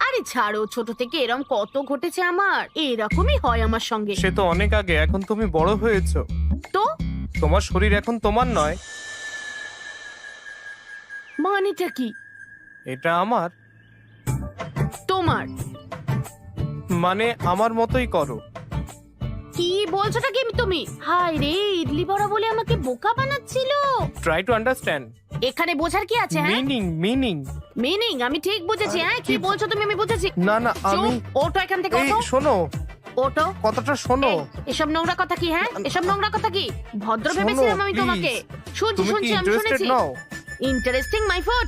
আরে ছাড়ো, ছোট থেকে এরকম কত ঘটেছে আমার, এরকমই হয় আমার সঙ্গে। সে তো অনেক আগে, এখন তুমি বড় হয়েছো। তো তোমার শরীর এখন তোমার নয়। মানেটা কি? এটা আমার, তোমার মানে আমার মতোই করো। কি বলছোটা কি তুমি? হায় রে, ইডলি বড়া বলে আমাকে বোকা বানাচ্ছিল। Try to understand. এখানে বোঝার কি আছে? হ্যাঁ, মিনিং। মিনিং আমি ঠিক বুঝেছি। হ্যাঁ, কি বলছো তুমি আমি বুঝেছি। না আমি চুপ, ওঠো এখান থেকে, এই ওঠো শোনো, ওঠো। কথাটা শোনো। এই, এসব নোংরা কথা কি? হ্যাঁ, এসব নোংরা কথা কি? ভদ্র শোনো, ভেবেছিলাম আমি please। তোমাকে। শুনছি তুমি কি শুনছি, আমি ইন্টারেস্টেড শুনেছি। নাও? Interesting my food.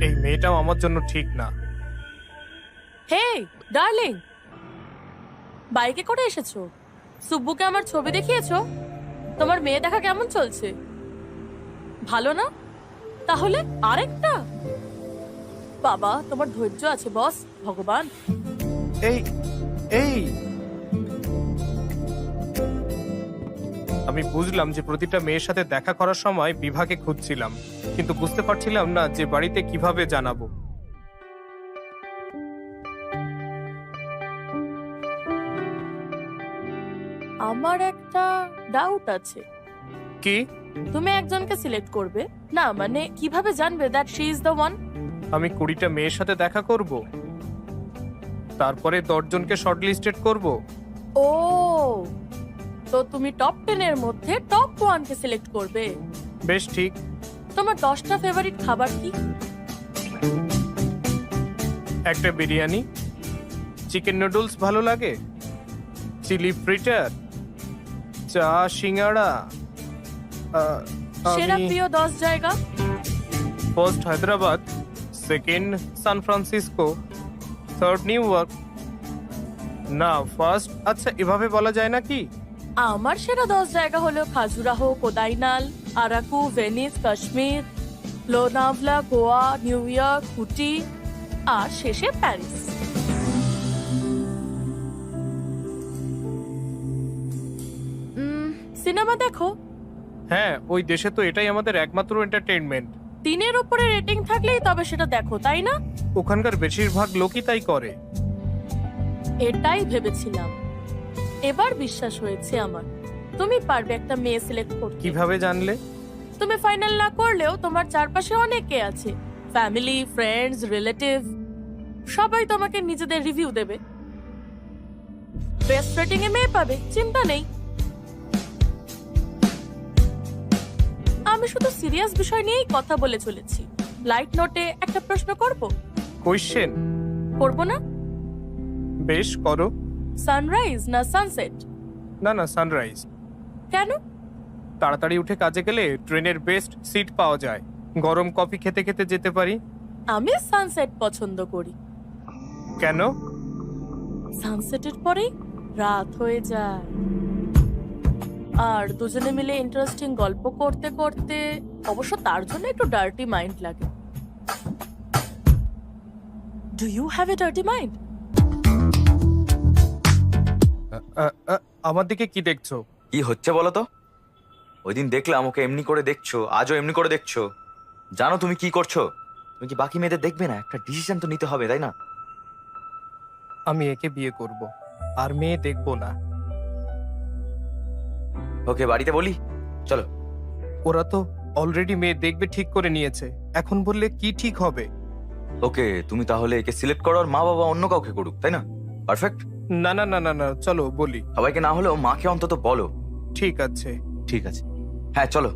এই মেয়েটাও আমার জন্য ঠিক না। হে ডার্লিং, বাইকে করে এসেছো? সুব্বুকে আমার ছবি দেখিয়েছো? তোমার মেয়ে দেখা কেমন চলছে? ভালো না? তাহলে আরেকটা? বাবা, তোমার ধৈর্য আছে বস, ভগবান। এই আমি বুঝলাম যে প্রতিটা মেয়ের সাথে দেখা করার সময় বিভাকে খুঁজছিলাম, কিন্তু বুঝতে পারছিলাম না যে বাড়িতে কিভাবে জানাবো। আমার একটা ডাউট আছে। কি? তুমি একজনকে সিলেক্ট করবে না, মানে কিভাবে জানবে that she is the one? আমি 20টা মেয়ের সাথে দেখা করব, তারপরে 10 জনকে শর্টলিস্টেড করব। ও, তো তুমি টপ 10 এর মধ্যে টপ 1 কে সিলেক্ট করবে। বেশ ঠিক। তোমার 10টা ফেভারিট খাবার কি? একটা বিরিয়ানি, চিকেন নুডলস ভালো লাগে, চিলি ফ্রিটার, চা, সিঙ্গাড়া। সেরা প্রিয় 10 জায়গা? First Hyderabad, second San Francisco, third New York. না ফার্স্ট, আচ্ছা এভাবে বলা যায় না কি? আমার সেরা 10 জায়গা হলো Khajuraho, Kodaikanal, Araku, Venice, Kashmir, Lonavala, Goa, New York, Ooty, আর শেষে প্যারিস। সিনেমা দেখো? হ্যাঁ, ওই দেশে তো এটাই আমাদের একমাত্র এন্টারটেইনমেন্ট। 3-এর উপরে রেটিং থাকলেই তবে সেটা দেখো, তাই না? ওখানকার বেশিরভাগ লোকই তাই করে। এটাই ভেবেছিলাম, এবার বিশ্বাস হয়েছে আমার। তুমি পারবে একটা মেয়ে সিলেক্ট করতে। কিভাবে জানলে? তুমি ফাইনাল না করলেও তোমার চারপাশে অনেকে আছে, ফ্যামিলি, ফ্রেন্ডস, রিলেটিভ, সবাই তোমাকে নিজেদের রিভিউ দেবে। বেস্ট রেটিং এ মেয়ে পাবে, চিন্তা নেই। আমি শুধু সিরিয়াস বিষয় নিয়েই কথা বলে চলেছি। লাইট নোটে একটা প্রশ্ন করব? কোয়েশ্চেন? করব না? বেশ, করো। সানরাইজ না সানসেট? না সানরাইজ। কেন? তাড়াতাড়ি উঠে কাজে গেলে ট্রেনের বেস্ট সিট পাওয়া যায়, গরম কফি খেতে খেতে যেতে পারি। আমি সানসেট পছন্দ করি। কেন? সানসেটের পরেই রাত হয়ে যায়, আর দুজনে মিলে ইন্টারেস্টিং গল্প করতে করতে, অবশ্য তার জন্য একটু ডার্টি মাইন্ড লাগে। Do you have a dirty mind? আমার দিকে কি দেখছো? কি হচ্ছে বলো তো? ওই দিন দেখলাম ওকে এমনি করে দেখছো, আজও এমনি করে দেখছো। জানো তুমি কি করছো? তুমি কি বাকি মেয়েদের দেখবে না? একটা ডিসিশন তো নিতে হবে, তাই না? আমি একে বিয়ে করব, আর মেয়ে দেখবো না। ওকে বাড়িতে বলি, চলো। ওরা তো অলরেডি মেয়ে দেখবে ঠিক করে নিয়েছে, এখন বললে কি ঠিক হবে? ওকে তুমি তাহলে একে সিলেক্ট করো, আর মা বাবা অন্য কাউকে করুক, তাই না? পারফেক্ট। না না না না না, চলো বলি। সবাইকে না হলেও মাকে অন্তত বলো। ঠিক আছে। ঠিক আছে, হ্যাঁ চলো।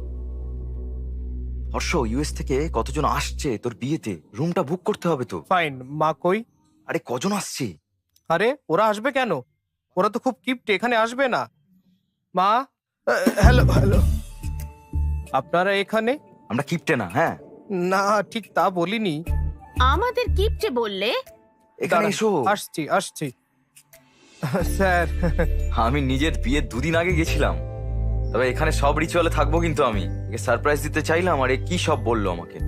হর্ষ, ইউএস থেকে কতজন আসছে তোর বিয়েতে? রুমটা বুক করতে হবে তো। ফাইন, মা কই? আরে কজন আসছে? আরে ওরা আসবে কেন? ওরা তো খুব কিপটে, এখানে আসবে না। মা, হ্যালো হ্যালো, আপনারা এখানে? আমরা কিপটে না। হ্যাঁ না, ঠিক তা বলিনি। আমাদের কিপটে বললে? এখানে দাঁড়ান, এসো। আসছি আসছি। স্যার, আমি নিজের বিয়ের দুদিন আগে গেছিলাম, তবে এখানে সব রিচুয়ালে থাকবো, কিন্তু আমি একে সারপ্রাইজ দিতে চাইলাম, আর এ কি সব বললো আমাকে।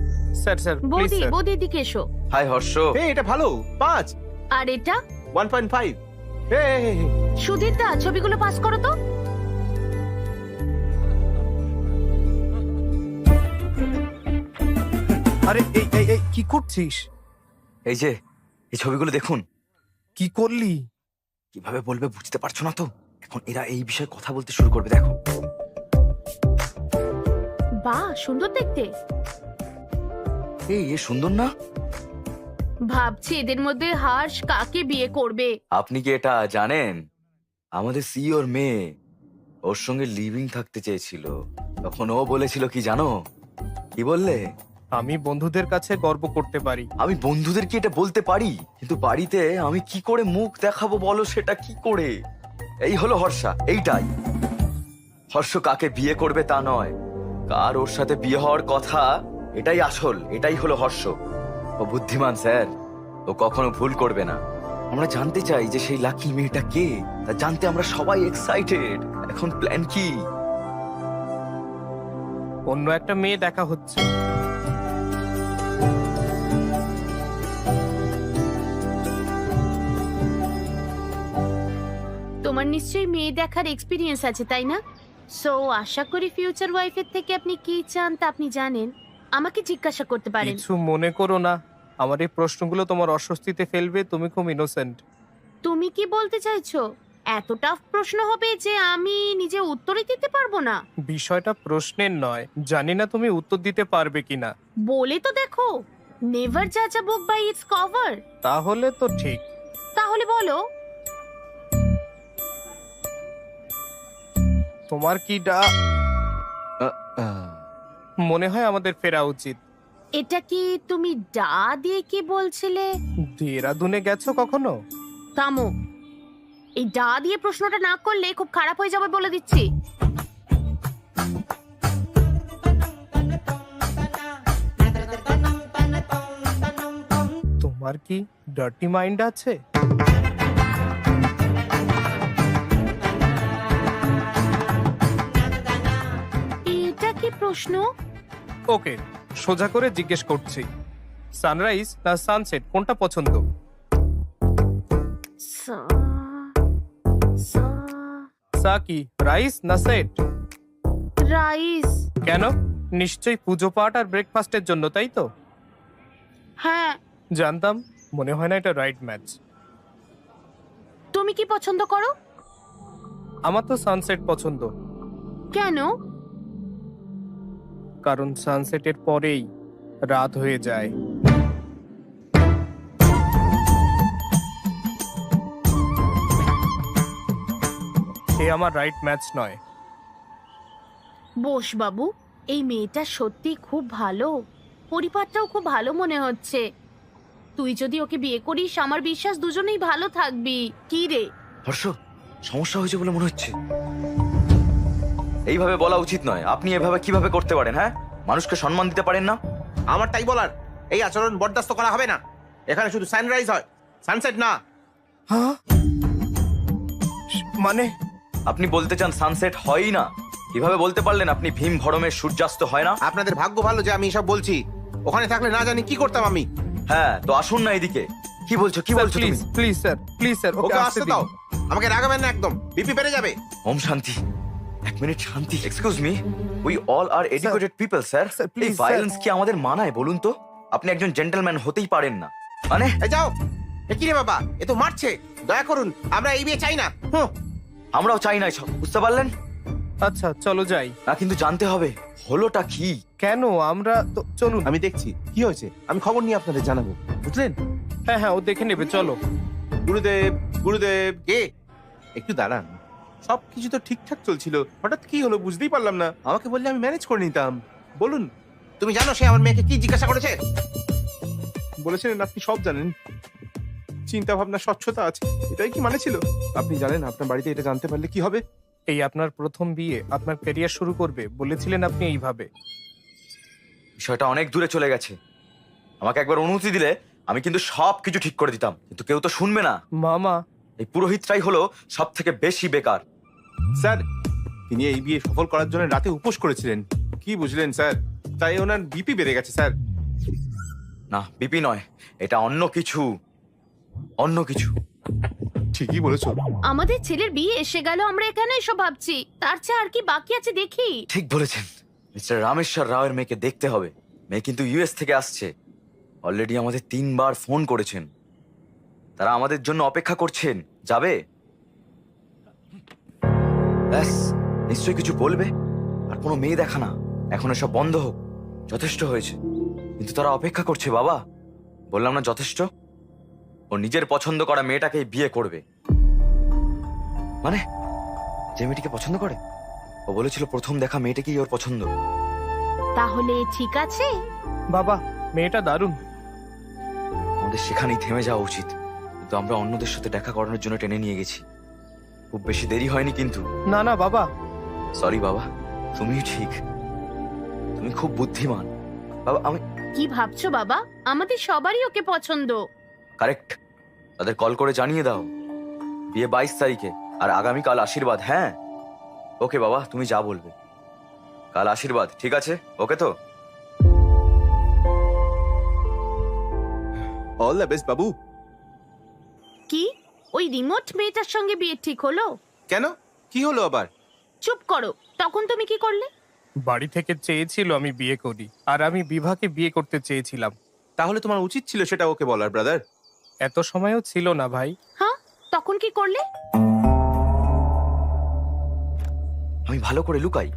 স্যার স্যার প্লিজ বৌদি স্যার। বৌদি দিকে এসো। হাই হর্ষ। এটা ভালো 5 আর এটা 1.5। সুধীর দা, ছবিগুলো পাস করো তো। আরে এই এই এই কি করছিস? এই যে এই ছবিগুলো দেখুন। কি করলি? কিভাবে বলবে বুঝতে পারছো না তো? এখন এরা এই বিষয়ে কথা বলতে শুরু করবে, দেখো। বাহ, সুন্দর দেখতে। এই এ সুন্দর না? ভাবছি এদের মধ্যে হর্ষ কাকে বিয়ে করবে। আপনি কি এটা জানেন? আমাদের সিইওর মেয়ে ওর সঙ্গে লিভিং থাকতে চেয়েছিল, তখন ও বলেছিল কি জানো? কি বললে? আমি বন্ধুদের কাছে গর্ব করতে পারি। আমি বন্ধুদেরকে এটা বলতে পারি, কিন্তু বাড়িতে আমি কি করে মুখ দেখাবো বলো, সেটা কি করে? এই হলো হর্ষা, এইটাই। হর্ষ কাকে বিয়ে করবে তা নয়, কার ওর সাথে বিয়ে হওয়ার কথা, এটাই আসল। এটাই হলো হর্ষ। ও বুদ্ধিমান স্যার, ও কখনো ভুল করবে না। আমরা জানতে চাই যে সেই লাকি মেয়েটা কে, তা জানতে আমরা সবাই এক্সাইটেড। এখন প্ল্যান কি? অন্য একটা মেয়ে দেখা হচ্ছে। তোমার নিশ্চয়ই মেয়ে দেখার এক্সপিরিয়েন্স আছে, তাই না? সো আশা করি ফিউচার ওয়াইফের থেকে আপনি কি চান তা আপনি জানেন। আমাকে জিজ্ঞাসা করতে পারেন। কিছু মনে করো না, আমার এই প্রশ্নগুলো তোমার অস্বস্তিতে ফেলবে। তুমি খুব ইনোসেন্ট। তুমি কি বলতে চাইছো? এত টাফ প্রশ্ন হবে যে আমি নিজে উত্তরই দিতে পারবো না? বিষয়টা প্রশ্নের নয়, জানি না তুমি উত্তর দিতে পারবে কিনা। বলে তো দেখো, নেভার জাজ আ বুক বাই ইটস কভার। তাহলে তো ঠিক। তাহলে বলো। তোমার কি মনে হয় আমাদের ফেরা উচিত? এটা কি তুমি ডা দিয়ে কি বলছিলে? দেরাদুনে গেছো কখনো? থামো, এই ডা দিয়ে প্রশ্নটা না করলে খুব খারাপ হয়ে যাবে বলে দিচ্ছি। তোমার কি ডার্টি মাইন্ড আছে? এটা কি প্রশ্ন? ওকে, সোজা করে জিজ্ঞেস করছি, সানরাইজ না সানসেট কোনটা পছন্দ? সা কি রাইস না সেট? রাইস। কেন? নিশ্চয়ই পুজো পাঠ আর ব্রেকফাস্টের জন্য, তাই তো? হ্যাঁ। জানতাম, মনে হয় না এটা রাইট ম্যাচ। তুমি কি পছন্দ করো? আমার তো সানসেট পছন্দ। কেন? কারণ সানসেটের পরেই রাত হয়ে যায়। এ আমার রাইট ম্যাচ নয়। বোস বাবু, এই মেয়েটা সত্যি খুব ভালো, পরিবারটাও খুব ভালো মনে হচ্ছে। তুই যদি ওকে বিয়ে করিস, আমার বিশ্বাস দুজনেই ভালো থাকবি। কি রে হর্ষ, সমস্যা হয়েছে বলে মনে হচ্ছে। এইভাবে বলা উচিত নয়। আপনি এভাবে কিভাবে করতে পারেন? হ্যাঁ, মানুষকে সম্মান দিতে পারেন না? আমার তাই বলার, এই আচরণ বরদাস্ত করা হবে না। এখানে শুধু সানরাইজ হয়, সানসেট না। হ্যাঁ, মানে আপনি বলতে চান সানসেট হয়ই না? কিভাবে বলতে পারলেন আপনি? ভীম ভরমের সূর্যাস্ত হয় না? আপনাদের ভাগ্য ভালো যে আমি এসব বলছি। ওখানে থাকলে না জানি কি করতাম আমি। হ্যাঁ, তো আসুন না এদিকে। কি বলছো, কি বলছো তুমি? Please please sir, please sir, okay okay আসতে আসতে দিন। দাও। আমাকে রাগাবেন না একদম, বিপি বেড়ে যাবে। ওম শান্তি। এক মিনিট শান্তি। Excuse me, we all are educated people sir. Sir, please, এই ভায়োলেন্স কি আমাদের মানায় বলুন তো? আপনি একজন জেন্টলম্যান হতেই পারেন না মানে? এই যাও। এ কি রে বাবা, এ তো মারছে। দয়া করুন, আমরা এই বিয়ে চাই না। আমরাও চাই না সব, বুঝতে পারলেন আচ্ছা চলো যাই। না? কিন্তু জানতে হবে হলোটা কি। কেন আমরা তো চলুন। আমি দেখছি কি হয়েছে, আমি খবর নিয়ে আপনাদের জানাবো, বুঝলেন? হ্যাঁ হ্যাঁ, ও দেখে নেবে, চলো। গুরুদেব, গুরুদেব। কে? একটু দাঁড়ান, সবকিছু তো ঠিকঠাক চলছিল, হঠাৎ কি হলো বুঝতেই পারলাম না। আমাকে বললে আমি ম্যানেজ করে নিতাম। বলুন। তুমি জানো সে আমার মেয়েকে কি জিজ্ঞাসা করেছে? বলেছিলেন আপনি সব জানেন, চিন্তা ভাবনা স্বচ্ছতা আছে, এটাই কি মানে ছিল? আপনি জানেন আপনার বাড়িতে এটা জানতে পারলে কি হবে? এই আপনার প্রথম বিয়ে, আপনার ক্যারিয়ার শুরু করবে, বলেছিলেন আপনি এইভাবে। বিষয়টা অনেক দূরে চলে গেছে। আমাকে একবার অনুমতি দিলে আমি কিন্তু সব কিছু ঠিক করে দিতাম, কিন্তু কেউ তো শুনবে না। মামা, এই পুরোহিতটাই হলো সব থেকে বেশি বেকার। স্যার, তিনি এই বিয়ে সফল করার জন্য রাতে উপোস করেছিলেন, কি বুঝলেন স্যার? তাই ওনার বিপি বেড়ে গেছে স্যার। না, বিপি নয়, এটা অন্য কিছু, অন্য কিছু। ঠিকই বলেছো। আমাদের ছেলের বিয়ে এসে গেল, আমরা এখানে এসব ভাবছি, তার চেয়ে আর কি বাকি আছে দেখি। ঠিক বলেছেন। মিস্টার রামেশ্বর রাওয়ের মেয়েকে দেখতে হবে। মেয়ে কিন্তু ইউএস থেকে আসছে। অলরেডি আমাদের 3 বার ফোন করেছেন। তারা আমাদের জন্য অপেক্ষা করছেন। যাবে? ব্যাস, নিশ্চয়ই কিছু বলবে। আর কোনো মেয়ে দেখা না, এখন এসব বন্ধ হোক, যথেষ্ট হয়েছে। কিন্তু তারা অপেক্ষা করছে বাবা। বললাম না যথেষ্ট? ও নিজের পছন্দ করা মেয়েটাকেই বিয়ে করবে। মানে যে মেয়েটিকে পছন্দ করে? ও বলেছিল প্রথম দেখা মেয়েটাকেই ওর পছন্দ। তাহলে ঠিক আছে। বাবা, মেয়েটা দারুণ। আমাদের সেখানেই থেমে যাওয়া উচিত, কিন্তু আমরা অন্যদের সাথে দেখা করানোর জন্য টেনে নিয়ে গেছি। খুব বেশি দেরি হয়নি কিন্তু। না না বাবা। সরি বাবা, তুমিও ঠিক, তুমি খুব বুদ্ধিমান। বাবা আমি কি ভাবছো বাবা? আমাদের সবারই ওকে পছন্দ। কারেক্ট। তাদের কল করে জানিয়ে দাও বিয়ে 22 তারিখে, আর আগামীকাল আশীর্বাদ। হ্যাঁ ওকে বাবা, তুমি যা বলবে। কাল আশীর্বাদ, ঠিক আছে? ওকে তো? অল দ্য বেস্ট বাবু। কি ওই রিমোট মেয়েটার সঙ্গে বিয়ে ঠিক হলো? কেন, কি হলো আবার? চুপ করো, তখন তুমি কি করলে? বাড়ি থেকে চেয়েছিল আমি বিয়ে করি, আর আমি বিভাকে বিয়ে করতে চেয়েছিলাম। তাহলে তোমার উচিত ছিল সেটা ওকে বলার, ব্রাদার। এত সময়ও ছিল না ভাই। হ্যাঁ, তখন কি করলে? আমি ভালো করে লুকাই।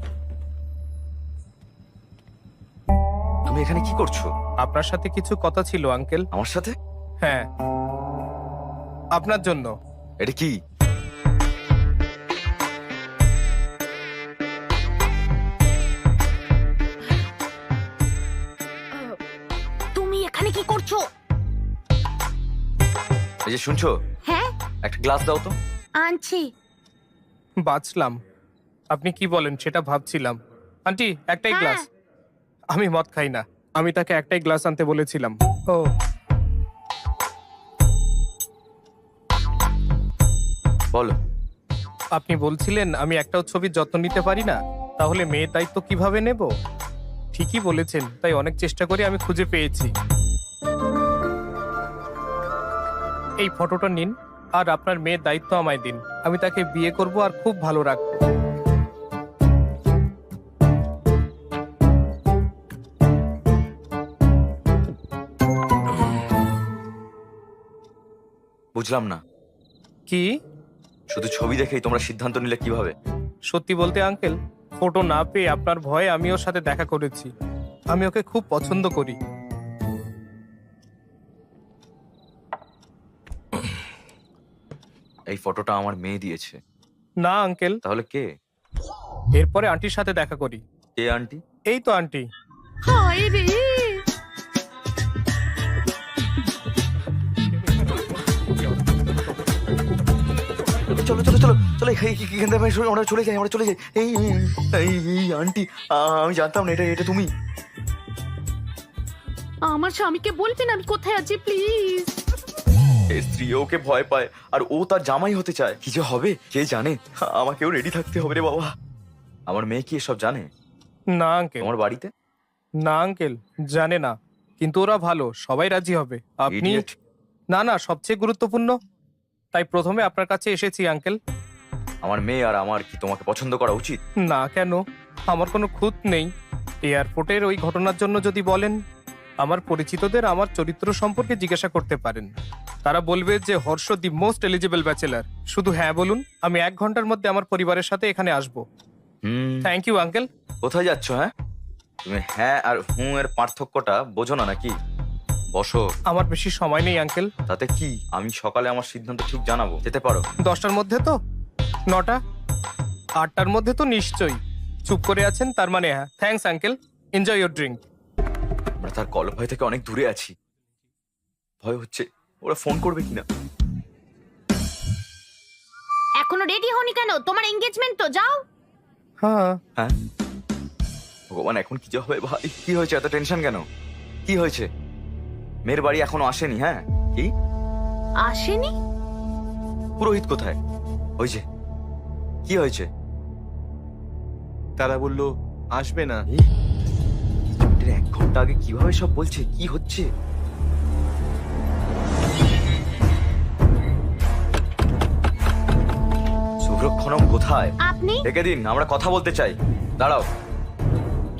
তুমি এখানে কি করছো? আপনার সাথে কিছু কথা ছিল আঙ্কেল। আমার সাথে? হ্যাঁ, আপনার জন্য। এটা কি? তুমি এখানে কি করছো? এই যে শুনছো, হ্যাঁ, একটা গ্লাস দাও তো। আনছি। বাঁচলাম। আপনি কি বলেন সেটা ভাবছিলাম। আন্টি, একটাই হ্যাঁ। গ্লাস। আমি মদ খাই না, আমি তাকে একটাই গ্লাস আনতে বলেছিলাম। ও, বলো। আপনি বলছিলেন আমি একটাও ছবির যত্ন নিতে পারি না, তাহলে মেয়ের দায়িত্ব কিভাবে নেব? ঠিকই বলেছেন, তাই অনেক চেষ্টা করে আমি খুঁজে পেয়েছি। এই ফটোটা নিন, আর আপনার মেয়ের দায়িত্ব আমায় দিন। আমি তাকে বিয়ে করব আর খুব ভালো রাখবো। বুঝলাম না। কি? শুধু ছবি দেখেই তোমরা সিদ্ধান্ত নিলে কিভাবে? সত্যি বলতে আঙ্কেল, ফটো না পেয়ে আপনার ভয়ে আমি ওর সাথে দেখা করেছি। আমি ওকে খুব পছন্দ করি। এই ফটোটা আমার মেয়ে দিয়েছে। না আঙ্কেল, তাহলে কে? এরপরে আন্টির সাথে দেখা করি। কে আন্টি? এই তো আন্টি। হায় রে, চলো চলো চলো চলো, এখান থেকে আমরা চলে যাই, আমরা চলে যাই। এই এই এই আন্টি, আমি জানতাম না এটা এটা তুমি। আমার স্বামীকে বলবেন আমি কোথায় আছি প্লিজ। এর স্ত্রী ওকে ভয় পায়, আর ও তার জামাই হতে চায়। কি যে হবে কে জানে। আমাকেও রেডি থাকতে হবে রে বাবা। আমার মেয়ে কি এসব জানে? না আঙ্কেল। তোমার বাড়িতে? না আঙ্কেল, জানে না, কিন্তু ওরা ভালো, সবাই রাজি হবে। আপনি? Idiot। না না, সবচেয়ে গুরুত্বপূর্ণ, তাই প্রথমে আপনার কাছে এসেছি আঙ্কেল। আমার মেয়ে আর আমার কি তোমাকে পছন্দ করা উচিত? না কেন, আমার কোনো খুঁত নেই। এয়ারপোর্টের ওই ঘটনার জন্য যদি বলেন, আমার পরিচিতদের আমার চরিত্র সম্পর্কে জিজ্ঞাসা করতে পারেন। তারা বলবে যে Harsh the most eligible bachelor. শুধু হ্যাঁ বলুন, আমি 1 ঘন্টার মধ্যে আমার পরিবারের সাথে এখানে আসবো। Thank you uncle. কোথায় যাচ্ছ? হ্যাঁ, তুমি হ্যাঁ আর হুঁ এর পার্থক্যটা বোঝো না নাকি? বসো। আমার বেশি সময় নেই আঙ্কেল। তাতে কি, আমি সকালে আমার সিদ্ধান্ত ঠিক জানাবো। যেতে পারো। 10টার মধ্যে তো? 9টা? 8টার মধ্যে তো নিশ্চয়ই। চুপ করে আছেন, তার মানে হ্যাঁ। Thanks uncle, enjoy your drink. আমরা তার কল ভয় থেকে অনেক দূরে আছি। ভয় হচ্ছে ওরা ফোন করবে কিনা। এখনো রেডি হওনি কেন? তোমার এঙ্গেজমেন্ট তো, যাও। হ্যাঁ, হ্যাঁ, ভগবান এখন কি যে হবে ভাই। কি হয়েছে, এত টেনশন কেন? কি হয়েছে? মেয়ের বাড়ি এখনো আসেনি? হ্যাঁ, কি আসেনি? পুরোহিত কোথায়? ওই যে, কি হয়েছে? তারা বলল আসবে না। 1 ঘন্টা আগে কিভাবে সব বলছে? কি হচ্ছে? সুব্রক্ষণম কোথায়? আপনি? ডেকে দিন, আমরা কথা বলতে চাই। দাঁড়াও।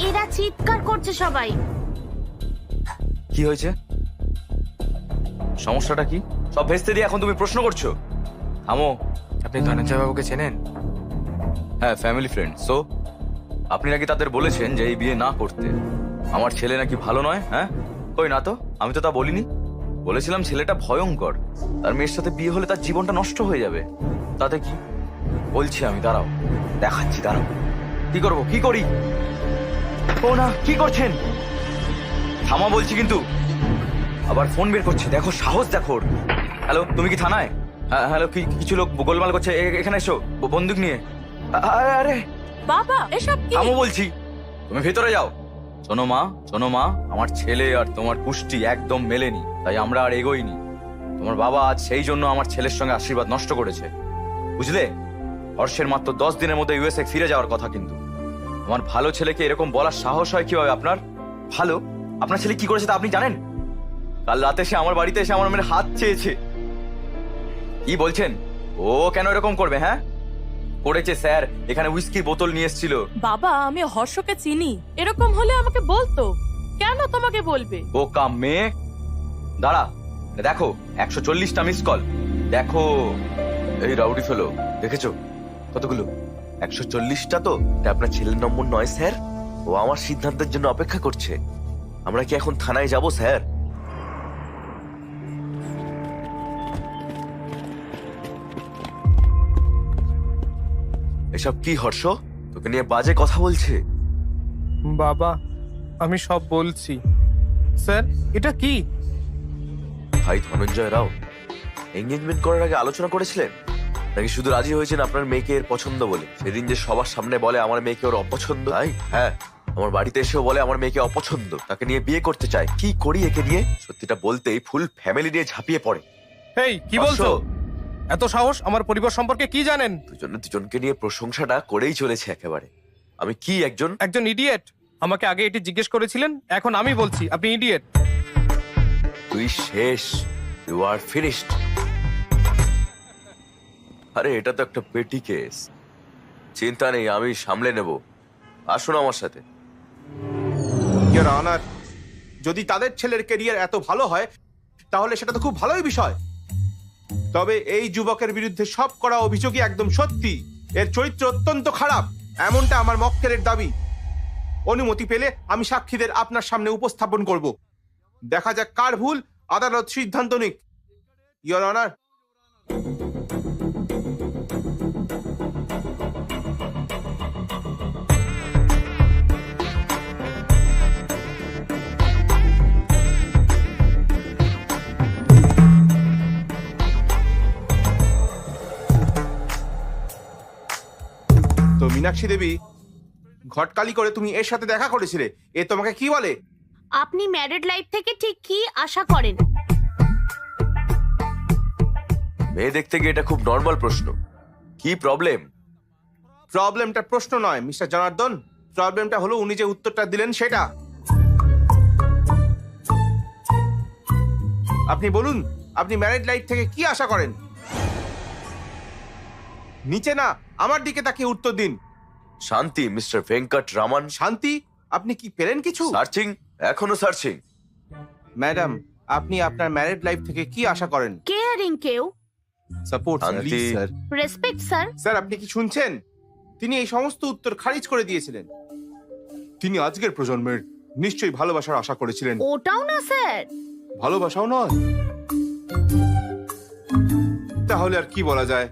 এরা চিৎকার করছে সবাই। কি হয়েছে? সমস্যাটা কি? সব ভেস্তে দিয়ে এখন তুমি প্রশ্ন করছো? থামো। আপনি ধনঞ্জয় বাবুকে চেনেন? হ্যাঁ, ফ্যামিলি ফ্রেন্ড। সো আপনি নাকি তাদের বলেছেন যে এই বিয়ে না করতে। আমার ছেলে নাকি ভালো নয়? হ্যাঁ, কই না তো, আমি তো তা বলিনি। বলেছিলাম ছেলেটা ভয়ঙ্কর, তার মেয়ের সাথে বিয়ে হলে তার জীবনটা নষ্ট হয়ে যাবে। তাতে কি? বলছি আমি, দাঁড়াও, দেখাচ্ছি, দাঁড়াও। কি করবো, কি করি? ও না, কি করছেন? থামা বলছি কিন্তু। আবার ফোন বের করছে, দেখো সাহস দেখো ওর। হ্যালো, তুমি কি থানায়? হ্যাঁ, হ্যালো, কিছু লোক গোলমাল করছে, এখানে এসো বন্দুক নিয়ে। আরে আরে বাবা, এসব কি? থামো বলছি, তুমি ভেতরে যাও। শোনো মা, শোনো মা, আমার ছেলে আর তোমার কুষ্টি একদম মেলেনি, তাই আমরা আর এগোইনি। তোমার বাবা আজ সেই জন্য আমার ছেলের সঙ্গে আশীর্বাদ নষ্ট করেছে, বুঝলে? হর্ষের মাত্র 10 দিনের মধ্যে ইউএসএ ফিরে যাওয়ার কথা, কিন্তু আমার ভালো ছেলেকে এরকম বলার সাহস হয় কিভাবে আপনার? ভালো, আপনার ছেলে কি করেছে তা আপনি জানেন? কাল রাতে সে আমার বাড়িতে এসে আমার মেয়ের হাত চেয়েছে। কি বলছেন? ও কেন এরকম করবে? হ্যাঁ, করেছে স্যার, এখানে উইস্কির বোতল নিয়ে এসেছিল। বাবা, আমি হর্ষকে চিনি, এরকম হলে আমাকে বলতো। কেন তোমাকে বলবে? বোকা মেয়ে। দাঁড়া, দেখো 140টা মিস কল। দেখো, এই রাউডি ফেলো, দেখেছো কতগুলো? 140টা তো। এটা আপনার ছেলের নম্বর নয় স্যার, ও আমার সিদ্ধান্তের জন্য অপেক্ষা করছে। আমরা কি এখন থানায় যাব স্যার? এসব কি হর্ষ? তোকে নিয়ে বাজে কথা বলছে। বাবা, আমি সব বলছি। স্যার, এটা কি? ভাই ধনঞ্জয় রাও, এঙ্গেজমেন্ট করার আগে আলোচনা করেছিলেন নাকি শুধু রাজি হয়েছেন আপনার মেয়েকে এর পছন্দ বলে? সেদিন যে সবার সামনে বলে আমার মেয়েকে ওর অপছন্দ, তাই? হ্যাঁ, আমার বাড়িতে এসেও বলে আমার মেয়েকে অপছন্দ, তাকে নিয়ে বিয়ে করতে চায়। কি করি একে নিয়ে? সত্যিটা বলতেই ফুল ফ্যামিলি নিয়ে ঝাঁপিয়ে পড়ে। এই কি বলছো? এত সাহস? আমার পরিবার সম্পর্কে কি জানেন? দুজনকে নিয়ে প্রশংসাটা করেই চলেছে একেবারে। আমি কি একজন ইডিয়েট? আমাকে আগে এটি জিজ্ঞেস করেছিলেন, এখন আমি বলছি আপনি ইডিয়েট। তুই শেষ, ইউ আর ফিনিশড। আরে এটা তো একটা পেটি কেস, চিন্তা নেই, আমি সামলে নেব। আসুন আমার সাথে। ইওর অনার, যদি তাদের ছেলের ক্যারিয়ার এত ভালো হয় তাহলে সেটা তো খুব ভালোই বিষয়। তবে এই যুবকের বিরুদ্ধে সব করা অভিযোগই একদম সত্যি। এর চরিত্র অত্যন্ত খারাপ, এমনটা আমার মক্কেলের দাবি। অনুমতি পেলে আমি সাক্ষীদের আপনার সামনে উপস্থাপন করব। দেখা যাক কার ভুল, আদালত সিদ্ধান্ত নিক। Your honour. তো মীনাক্ষী দেবী, ঘটকালি করে তুমি এর সাথে দেখা করেছিলে, এ তোমাকে কি বলে? আপনি ম্যারিড লাইফ থেকে ঠিক কি আশা করেন? মেয়ে দেখতে গিয়ে এটা খুব নর্মাল প্রশ্ন। কি প্রবলেম? প্রবলেমটা প্রশ্ন নয় মিস্টার জনার্দন, প্রবলেমটা হলো উনি যে উত্তরটা দিলেন সেটা। আপনি বলুন, আপনি ম্যারিড লাইফ থেকে কি আশা করেন? নিচে না, আমার দিকে তাকিয়ে উত্তর দিন। শান্তি মিস্টার ভেঙ্কট রামান। শান্তি, আপনি কি পেলেন কিছু? সার্চিং, এখনো সার্চিং। ম্যাডাম, আপনি আপনার ম্যারিড লাইফ থেকে কি আশা করেন? কেয়ারিং কেউ, সাপোর্ট শান্তি। স্যার। Respect sir. স্যার, আপনি কি শুনছেন? তিনি এই সমস্ত উত্তর খারিজ করে দিয়েছিলেন। তিনি আজকের প্রজন্মের নিশ্চয়ই ভালোবাসার আশা করেছিলেন। ওটাও না স্যার। ভালোবাসাও নয়, তাহলে আর কি বলা যায়?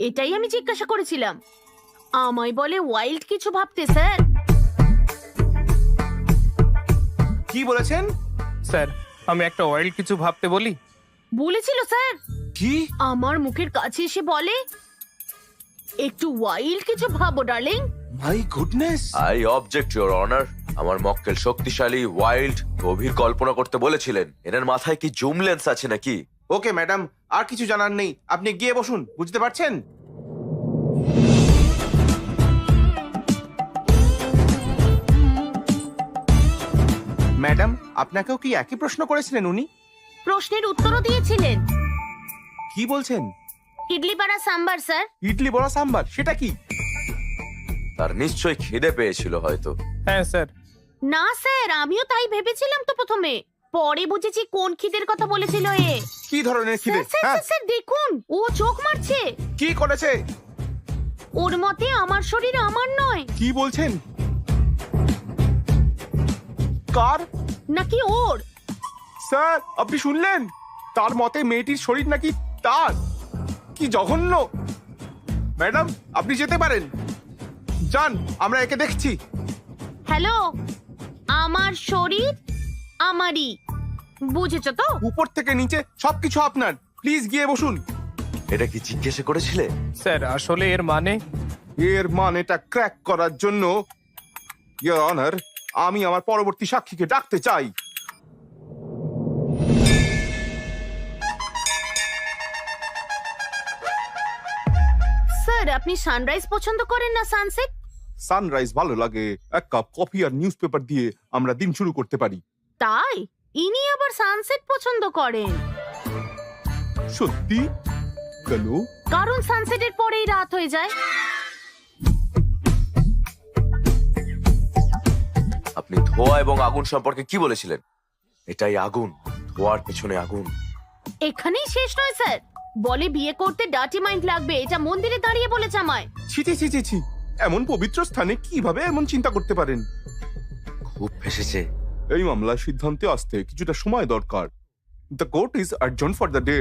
এটাই আমি জিজ্ঞাসা করেছিলাম। আমায় বলে ওয়াইল্ড কিছু ভাবতে স্যার। কি বলেছেন? স্যার, আমি একটা অয়েল কিছু ভাবতে বলি। বলেছিল স্যার। কি? আমার মুখের কাছে এসে বলে একটু ওয়াইল্ড কিছু ভাবো darling. My goodness. I object your honour. আমার মক্কেল শক্তিশালী, ওয়াইল্ড, গভীর কল্পনা করতে বলেছিলেন। এনার মাথায় কি জুম লেন্স আছে নাকি? ওকে ম্যাডাম, আর কিছু জানার নেই, আপনি গিয়ে বসুন। বুঝতে পারছেন? ম্যাডাম, আপনাকেও কি একই প্রশ্ন করেছিলেন উনি? প্রশ্নের উত্তরও দিয়েছিলেন। কি বলছেন? ইডলি পাড়া সাম্বার স্যার। ইডলি বড়া সাম্বার, সেটা কি? তার নিশ্চয়ই খিদে পেয়েছিল হয়তো। হ্যাঁ স্যার। না স্যার, আমিও তাই ভেবেছিলাম তো প্রথমে, পরে বুঝেছি কোন খিদের কথা বলেছিল এ। কি ধরনের খিদে? স্যার, স্যার, হ্যাঁ, স্যার, স্যার, দেখুন ও চোখ মারছে। কি করেছে? ওর মতে আমার শরীর আমার নয়। কি বলছেন? কার? নাকি ওর। স্যার, আপনি শুনলেন? তার মতে মেয়েটির শরীর নাকি তার। কি জঘন্য! ম্যাডাম, আপনি যেতে পারেন, যান, আমরা একে দেখছি। হ্যালো, আমার শরীর আমারই, বুঝেছো তো? উপর থেকে নিচে সবকিছু আপনার। প্লিজ গিয়ে বসুন। এটা কি জিজ্ঞাসা করেছিলে? স্যার, আসলে এর মানে এর মানেটা ক্র্যাক করার জন্য ইওর অনার, আমি আমার পরবর্তী সাক্ষীকে ডাকতে চাই। স্যার, আপনি সানরাইজ পছন্দ করেন না সানসেট? সানরাইজ ভালো লাগে, এক কাপ কফি আর নিউজ পেপার দিয়ে আমরা দিন শুরু করতে পারি। তাই ইনি আবার সানসেট পছন্দ করেন? সত্যি? কেন? কারণ সানসেটের পরেই রাত হয়ে যায়। আপনি ধোঁয়া এবং আগুন সম্পর্কে কি বলেছিলেন? এটাই আগুন, ধোঁয়ার পেছনে আগুন। এখানেই শেষ নয় স্যার, বলে বিয়ে করতে ডার্টি মাইন্ড লাগবে, এটা মন্দিরে দাঁড়িয়ে বলেছে আমায়। ছি ছি ছি ছি ছি, এমন পবিত্র স্থানে কিভাবে এমন চিন্তা করতে পারেন? খুব ফেসেছে। এই মামলার সিদ্ধান্তে আসতে কিছুটা সময় দরকার। The court is adjourn for the day.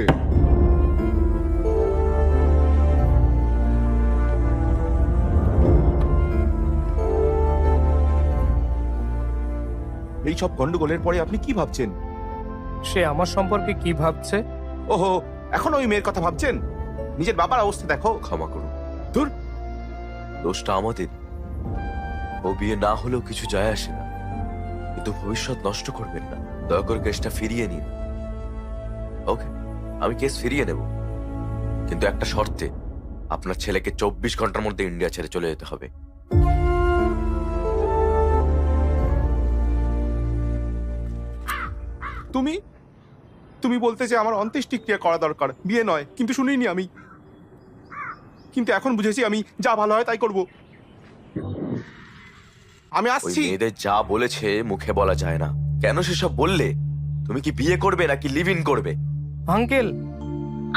এই সব গন্ডগোলের পরে আপনি কি ভাবছেন? সে আমার সম্পর্কে কি ভাবছে? ওহো, এখন ওই মেয়ের কথা ভাবছেন? নিজের বাবার অবস্থা দেখো। ক্ষমা করুন, ধুর, দোষটা আমাদের। ও বিয়ে না হলেও কিছু যায় আসে না, কিন্তু ভবিষ্যৎ নষ্ট করবেন না। দয়া করে কেসটা ফিরিয়ে নিন। ওকে, আমি কেস ফিরিয়ে নেব, কিন্তু একটা শর্তে। আপনার ছেলেকে 24 ঘন্টার মধ্যে ইন্ডিয়া ছেড়ে চলে যেতে হবে। তুমি তুমি বলতে যে আমার অন্ত্যেষ্টিক্রিয়া করা দরকার, বিয়ে নয়। কিন্তু শুনিনি আমি, কিন্তু এখন বুঝেছি আমি যা ভালো হয় তাই করব। আমি ওই আসছি। মেয়েদের যা বলেছে মুখে বলা যায় না। কেন সেসব বললে? তুমি কি বিয়ে করবে নাকি লিভ ইন করবে? আঙ্কেল,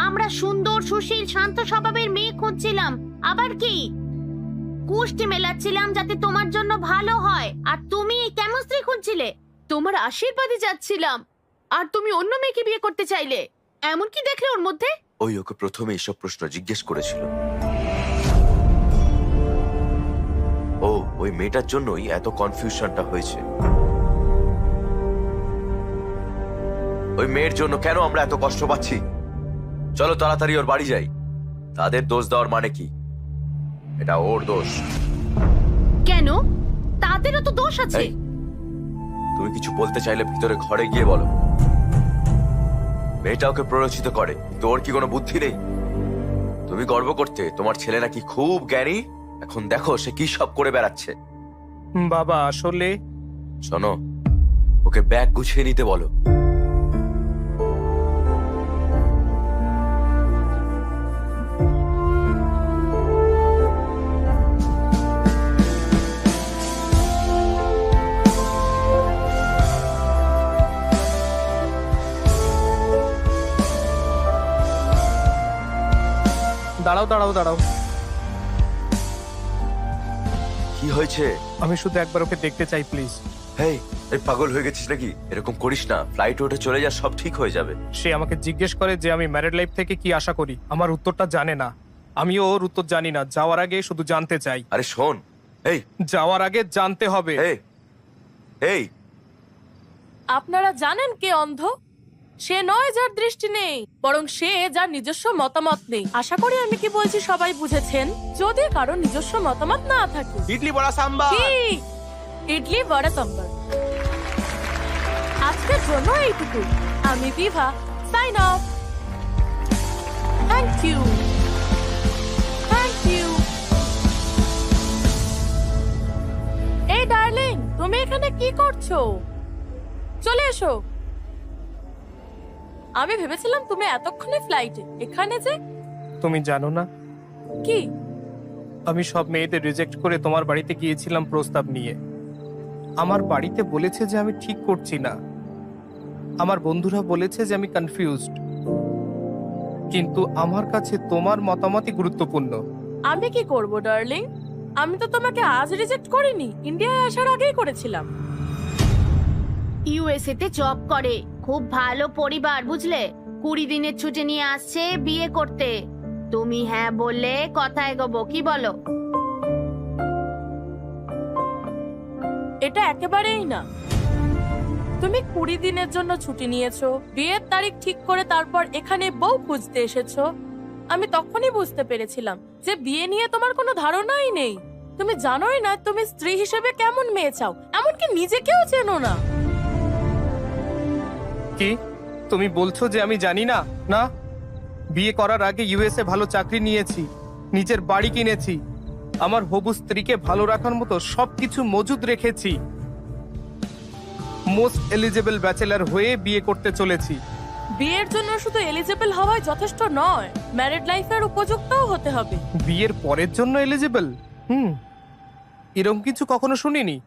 আমরা সুন্দর, সুশীল, শান্ত স্বভাবের মেয়ে খুঁজছিলাম। আবার কি কুষ্টি মেলাচ্ছিলাম যাতে তোমার জন্য ভালো হয়। আর তুমি কেমন স্ত্রী খুঁজছিলে? তোমার আশীর্বাদে যাচ্ছিলাম, আর তুমি অন্য মেয়েকে বিয়ে করতে চাইলে। এমন কি দেখলে ওর মধ্যে? ওই ওকে প্রথমে এইসব প্রশ্ন জিজ্ঞেস করেছিল। ও ওই মেয়েটার জন্যই এত কনফিউশনটা হয়েছে। ওই মেয়ের জন্য কেন আমরা এত কষ্ট পাচ্ছি? চলো তাড়াতাড়ি ওর বাড়ি যাই। তাদের দোষ দেওয়ার মানে কি? এটা ওর দোষ। কেন? তাদেরও তো দোষ আছে। এই, তুমি কিছু বলতে চাইলে ভিতরে ঘরে গিয়ে বলো। মেয়েটা ওকে প্ররোচিত করে, তোর কি কোনো বুদ্ধি নেই? তুমি গর্ব করতে তোমার ছেলে নাকি খুব জ্ঞানী। এখন দেখো সে কি সব করে বেড়াচ্ছে। বাবা আসলে শোনো, ওকে ব্যাগ গুছিয়ে নিতে বলো। দাঁড়াও দাঁড়াও দাঁড়াও, কি হয়েছে? আমি শুধু একবার ওকে দেখতে চাই প্লিজ। হেই, এই পাগল হয়ে গেছিস নাকি? এরকম করিস না, ফ্লাইট উঠে চলে যা, সব ঠিক হয়ে যাবে। সে আমাকে জিজ্ঞেস করে যে আমি ম্যারিড লাইফ থেকে কি আশা করি। আমার উত্তরটা জানে না, আমিও ওর উত্তর জানি না। যাওয়ার আগে শুধু জানতে চাই। আরে শোন, এই যাওয়ার আগে জানতে হবে। এই এই আপনারা জানেন কে অন্ধ? সে নয় যার দৃষ্টি নেই, বরং সে যার নিজস্ব মতামত নেই। আশা করি আমি কি বলছি সবাই বুঝেছেন। যদি কারো নিজস্ব মতামত না থাকে, ইডলি বড়া সাম্বার। কি ইডলি বড়া সাম্বার। আজকের জন্য এইটুকু। আমি Bibha, sign off. Thank you, thank you. এই ডার্লিং, তুমি এখানে কি করছো? চলে এসো। আমি ভেবেছিলাম তুমি এতক্ষণে ফ্লাইটে, এখানে যে। তুমি জানো না, কি? আমি সব মেয়েদের রিজেক্ট করে তোমার বাড়িতে গিয়েছিলাম প্রস্তাব নিয়ে। আমার বাড়িতে বলেছে যে আমি ঠিক করছি না, আমার বন্ধুরা বলেছে যে আমি কনফিউজড, কিন্তু আমার কাছে তোমার মতামতই গুরুত্বপূর্ণ। আমি কি করব ডার্লিং? আমি তো তোমাকে আজ রিজেক্ট করিনি, ইন্ডিয়ায় আসার আগেই করেছিলাম। ইউএসএ তে জব করে, খুব ভালো পরিবার বুঝলে। 20 দিনের ছুটি নিয়ে আসছে বিয়ে করতে। তুমি হ্যাঁ বললে কথা এগোবো, কি বলো? এটা একেবারেই না। তুমি 20 দিনের জন্য ছুটি নিয়েছো, বিয়ের তারিখ ঠিক করে তারপর এখানে বউ খুঁজতে এসেছো। আমি তখনই বুঝতে পেরেছিলাম যে বিয়ে নিয়ে তোমার কোনো ধারণাই নেই। তুমি জানোই না তুমি স্ত্রী হিসেবে কেমন মেয়ে চাও, এমনকি নিজেকেও চেনো না। কি তুমি বলছো যে আমি জানি না? না, বিয়ে করার আগে ইউএসএ ভালো চাকরি নিয়েছি, নিজের বাড়ি কিনেছি, আমার হবু স্ত্রীকে ভালো রাখার মতো সবকিছু মজুদ রেখেছি। মোস্ট এলিজেবল ব্যাচেলর হয়ে বিয়ে করতে চলেছি। বিয়ের জন্য শুধু এলিজিবল হওয়াই যথেষ্ট নয়, ম্যারিড লাইফের উপযুক্তও হতে হবে। বিয়ের পরের জন্য এলিজিবল? এরকম কিছু কখনো শুনিনি।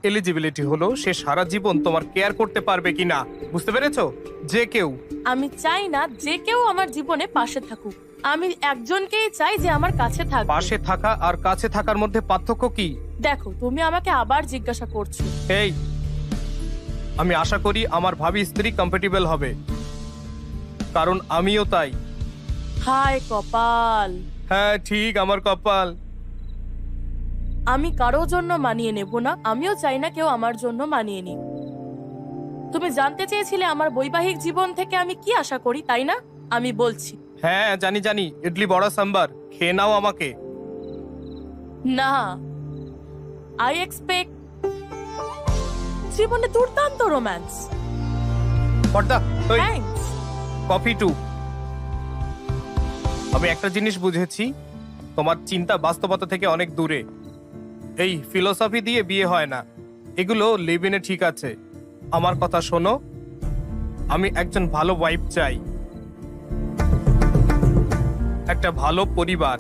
এলিজিবিলিটি হলো সে সারা জীবন তোমার কেয়ার করতে পারবে কিনা, বুঝতে পেরেছো? যে কেউ। আমি চাই না যে কেউ আমার জীবনে পাশে থাকুক, আমি একজনকেই চাই যে আমার কাছে থাকবে। পাশে থাকা আর কাছে থাকার মধ্যে পার্থক্য কি? দেখো, তুমি আমাকে আবার জিজ্ঞাসা করছো। এই, আমি আশা করি আমার ভাবি স্ত্রী কম্প্যাটিবল হবে, কারণ আমিও তাই। হায় কপাল। হ্যাঁ ঠিক, আমার কপাল। আমি কারো জন্য মানিয়ে নেব না, আমিও চাই না কেউ আমার জন্য মানিয়ে নিক। তুমি জানতে চেয়েছিলে আমার বৈবাহিক জীবন থেকে আমি কি আশা করি, তাই না? আমি বলছি। হ্যাঁ জানি জানি, ইডলি বড়া সাম্বার, খেয়ে নাও আমাকে। না, আই এক্সপেক্ট জীবনে দুর্দান্ত রোম্যান্স। পর্দা, থ্যাঙ্কস। Coffee two. আমি একটা জিনিস বুঝেছি, তোমার চিন্তা বাস্তবতা থেকে অনেক দূরে। এই ফিলোসফি দিয়ে বিয়ে হয় না, এগুলো লিভ ইনে ঠিক আছে। আমার কথা শোনো, আমি একজন ভালো ওয়াইফ চাই, একটা ভালো পরিবার,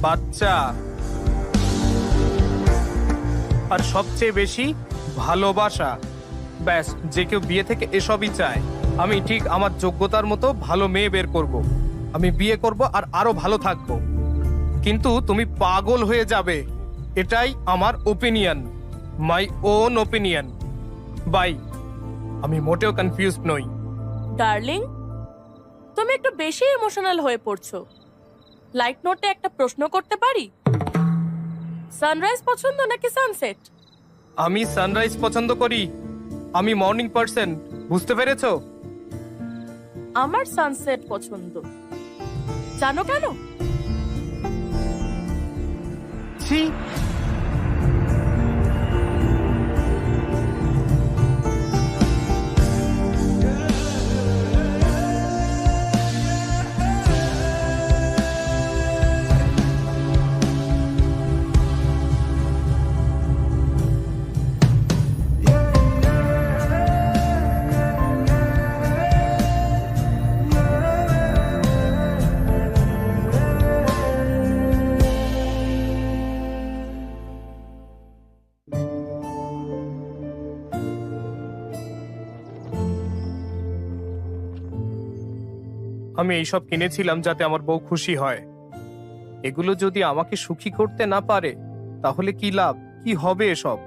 বাচ্চা, আর সবচেয়ে বেশি ভালোবাসা। ব্যাস, যে কেউ বিয়ে থেকে এসবই চায়। আমি ঠিক আমার যোগ্যতার মতো ভালো মেয়ে বের করব, আমি বিয়ে করব আর আরো ভালো থাকবো। কিন্তু তুমি পাগল হয়ে যাবে, এটাই আমার opinion, my own opinion. Bye. আমি মোটেও কনফিউজড নই। ডার্লিং, তুমি একটু বেশি ইমোশনাল হয়ে পড়ছো। লাইট নোটে একটা প্রশ্ন করতে পারি? সানরাইজ পছন্দ নাকি সানসেট? আমি সানরাইজ পছন্দ করি, আমি মর্নিং পার্সন, বুঝতে পেরেছো? আমার সানসেট পছন্দ। জানো কেন? ছি, আমি এইসব কিনেছিলাম যাতে আমার বউ খুশি হয়। এগুলো যদি আমাকে সুখী করতে না পারে তাহলে কি লাভ, কি হবে এসব?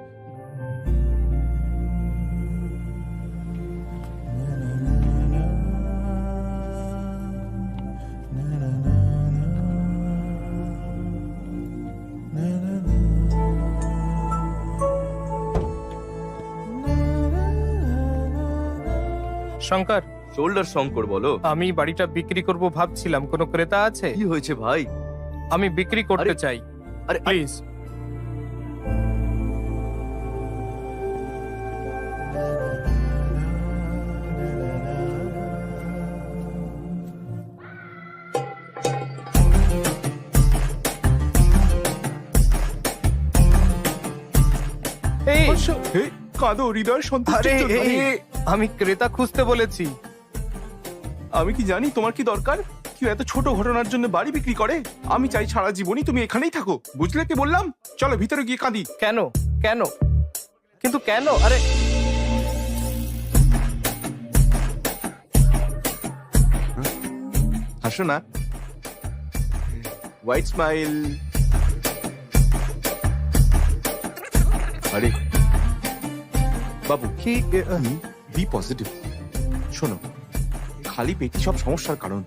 শঙ্কর, শোল্ডার শঙ্কর বলো। আমি বাড়িটা বিক্রি করব ভাবছিলাম, কোনো ক্রেতা আছে? কি হয়েছে ভাই? আমি বিক্রি করতে আরে- চাই, আরে প্লিজ। এই, হে, কাঁদো হৃদয় আরে সন্তুষ্টির জন্য। আমি ক্রেতা খুঁজতে বলেছি। আমি কি জানি তোমার কি দরকার? কেউ এত ছোট ঘটনার জন্য বাড়ি বিক্রি করে? আমি চাই সারা জীবনই তুমি এখানেই থাকো, বুঝলে কি বললাম? চলো ভিতরে গিয়ে কাঁদি। কেন কেন কিন্তু কেন? আরে হাসো না, হোয়াইট স্মাইল। আরে বাবু, কি বি পজিটিভ। শোনো, খালি পেটই সব সমস্যার কারণ।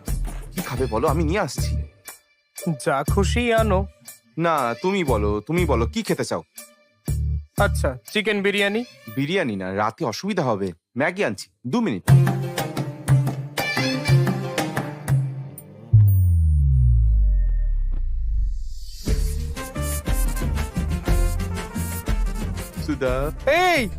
কি খাবে বলো, আমি নিয়ে আসছি। যা খুশি আনো। না, তুমি বলো কি খেতে চাও? আচ্ছা, চিকেন বিরিয়ানি। বিরিয়ানি না, রাতে অসুবিধা হবে। ম্যাগি আনছি, 2 মিনিট। সুধা, এই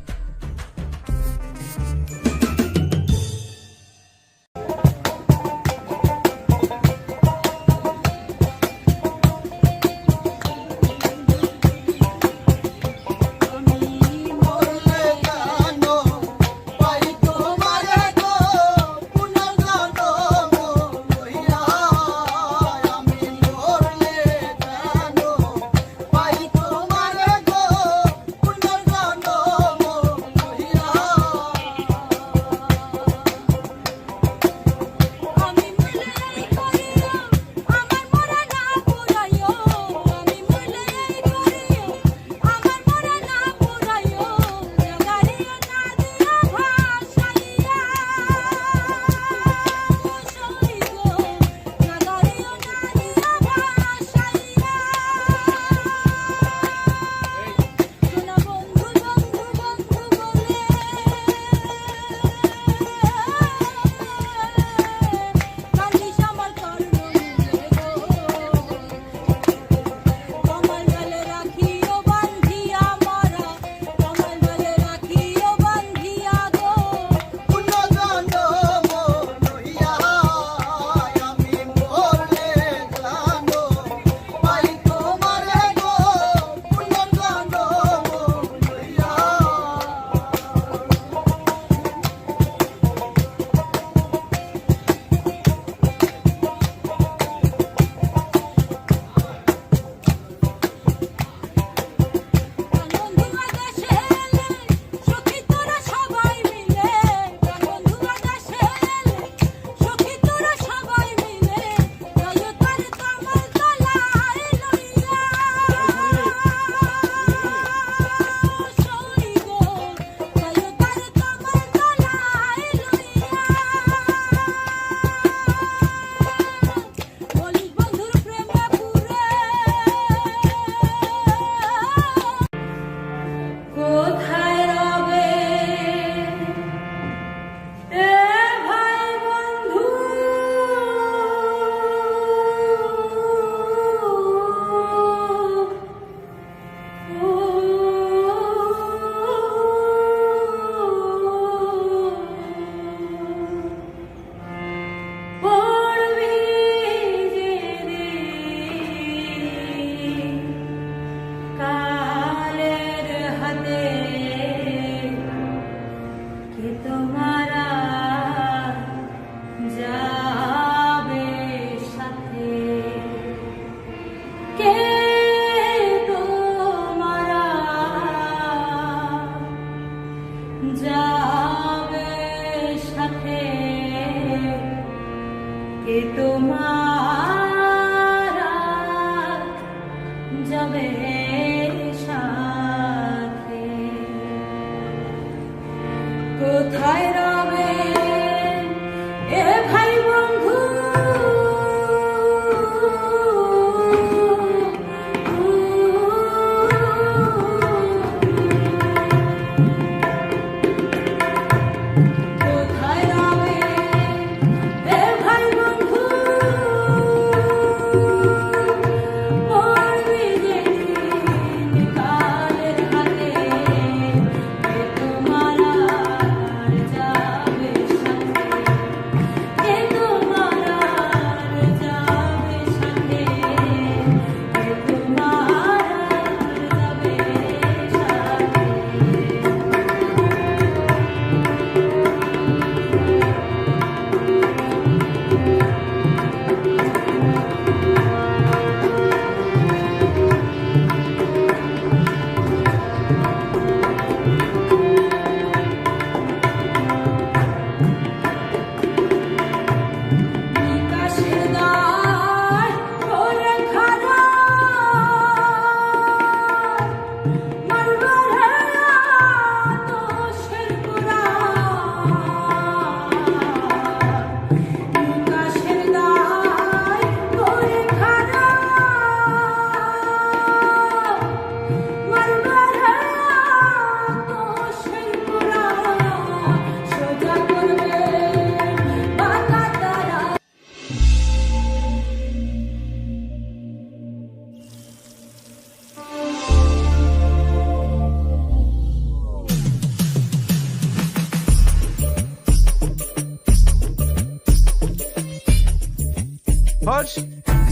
হর্ষ,